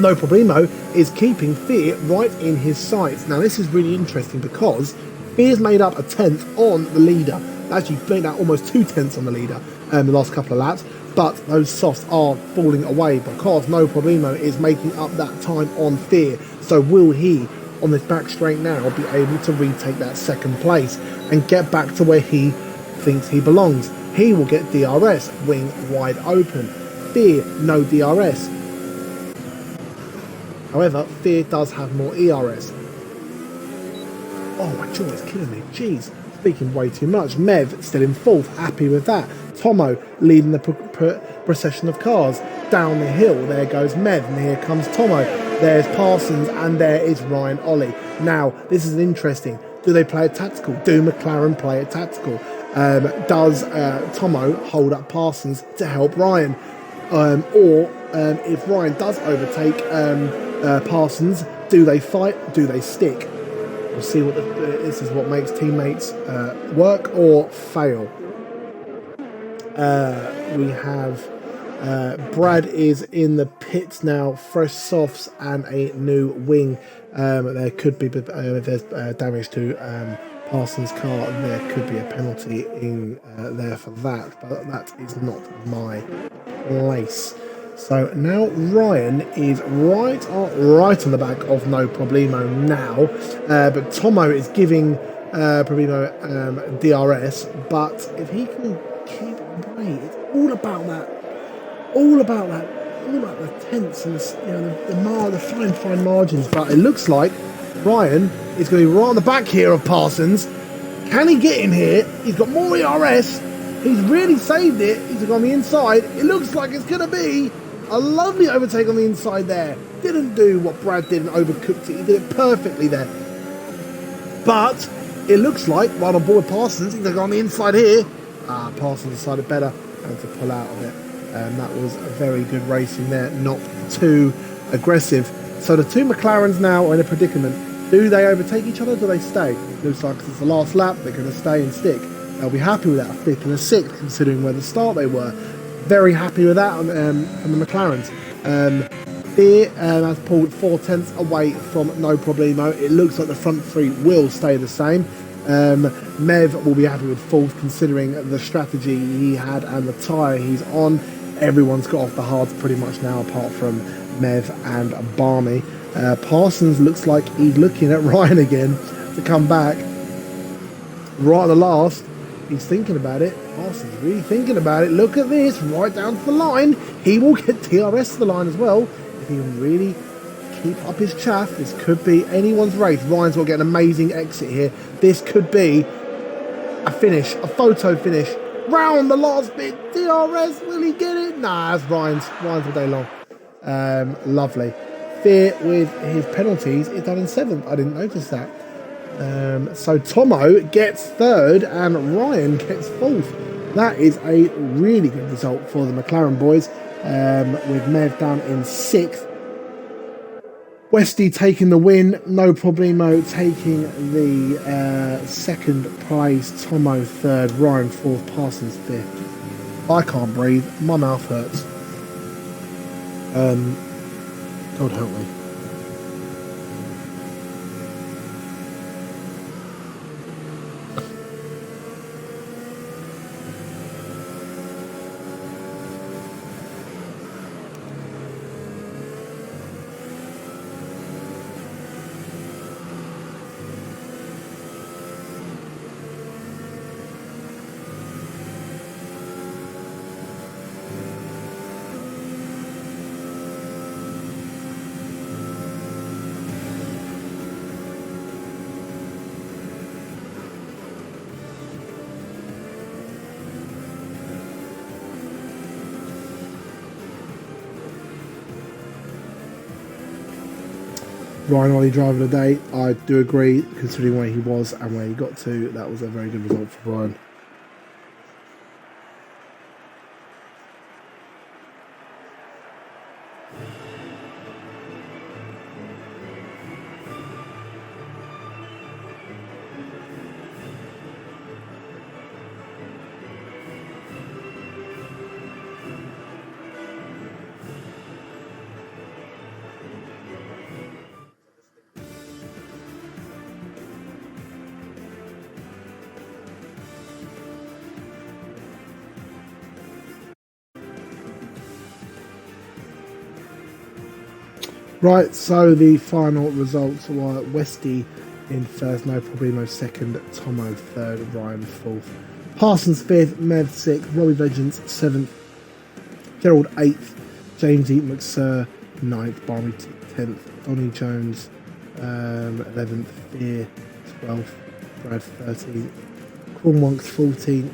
No Problemo is keeping Fear right in his sights. Now this is really interesting because Fear's made up a 10th on the leader. Actually made out almost 2 tenths on the leader the last couple of laps, but those softs are falling away because No Problemo is making up that time on Fear. So will he, on this back straight now, be able to retake that second place and get back to where he thinks he belongs? He will get DRS, wing wide open. Fear, no DRS. However, Fear does have more ERS. Oh, my jaw is killing me. Jeez. Speaking way too much. Mev still in fourth. Happy with that. Tomo leading the procession of cars. Down the hill, there goes Mev, and here comes Tomo. There's Parsons, and there is Ryan Ollie. Now, this is interesting. Do they play it tactical? Do McLaren play it tactical? Does Tomo hold up Parsons to help Ryan? Or if Ryan does overtake Parsons, do they fight? Do they stick? We'll see what this is what makes teammates work or fail. We have Brad is in the pits now, fresh softs and a new wing. There could be, if there's damage to Parsons' car, there could be a penalty in there for that, but that is not my place. So now Ryan is right on the back of No Problemo now, but Tomo is giving Problemo DRS, but if he can keep away, it's all about the tenths and the fine margins. But it looks like Ryan is going to be right on the back here of Parsons. Can he get in here? He's got more ERS. He's really saved it. He's on the inside. It looks like it's going to be a lovely overtake on the inside there. Didn't do what Brad did and overcooked it. He did it perfectly there. But it looks like right on board Parsons, he's going to go on the inside here. Parsons decided better and to pull out of it. That was a very good racing there, not too aggressive. So the two McLarens now are in a predicament. Do they overtake each other or do they stay? Looks like it's the last lap, they're going to stay and stick. They'll be happy with that, a fifth and a sixth, considering where the start they were. Very happy with that from the McLarens. Beer has pulled 4/10 away from No Problemo. It looks like the front three will stay the same. Mev will be happy with fourth, considering the strategy he had and the tyre he's on. Everyone's got off the hards pretty much now, apart from Mev and Barney. Parsons looks like he's looking at Ryan again to come back. Right at the last, he's thinking about it. Parsons really thinking about it. Look at this, right down to the line. He will get DRS to the line as well. If he can really keep up his chaff, this could be anyone's race. Ryan's will get an amazing exit here. This could be a finish, a photo finish. Round the last bit, DRS, will he get it? Nah, that's Ryan's all day long. Lovely. Fear with his penalties is done in 7th. I didn't notice that. So Tomo gets 3rd and Ryan gets 4th. That is a really good result for the McLaren boys, with Mev down in 6th. Westy taking the win, No Problemo taking the 2nd place, Tomo 3rd, Ryan 4th, Parsons 5th. I can't breathe, my mouth hurts. God help me. Ryan Ollie driver of the day, I do agree, considering where he was and where he got to, that was a very good result for Ryan. Right, so the final results were Westy in 1st, No Problemo 2nd, Tomo 3rd, Ryan 4th, Parsons 5th, Mev 6th, Robbie Vengeance 7th, Gerald 8th, James E. McSir 9th, Barney 10th, Donny Jones 11th, Fear 12th, Brad 13th, Cornwalk's 14th,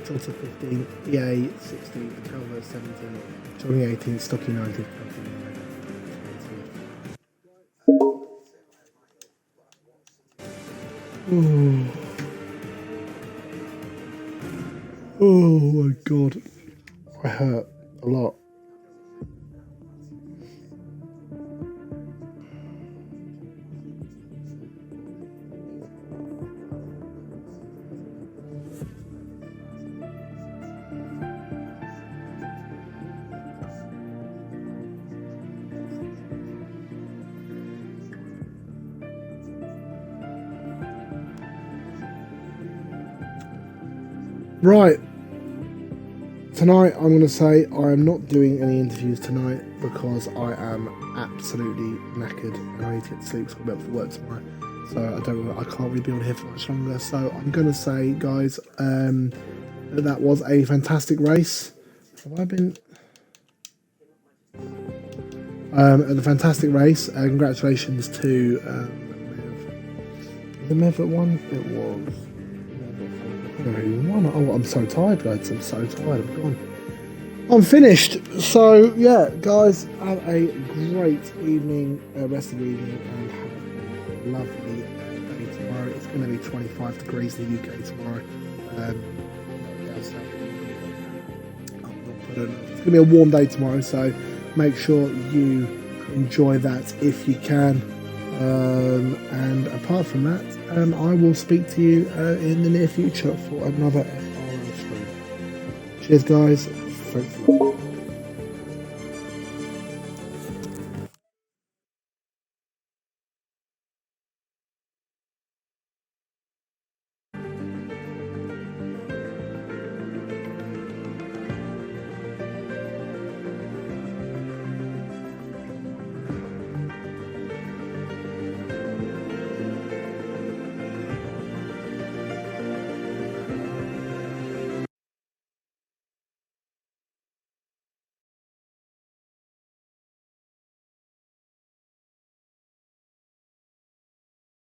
Jota 15th, EA 16th, Calvo 17th, Johnny 18th, Stocky 19th, Oh my god, I hurt a lot. Right, tonight I'm going to say I am not doing any interviews tonight because I am absolutely knackered and I need to get to sleep because I'll be up for work tomorrow. So I can't really be on here for much longer. So I'm going to say, guys, that was a fantastic race. Have I been? A fantastic race. Congratulations to the Mev that won. It was. Oh, I'm so tired, guys. I'm so tired. I'm gone. I'm finished. So, yeah, guys, have a great evening, rest of the evening, and have a lovely day tomorrow. It's going to be 25 degrees in the UK tomorrow. It's going to be a warm day tomorrow, so make sure you enjoy that if you can. And apart from that, I will speak to you in the near future for another FRL stream. Cheers, guys. Thanks a lot.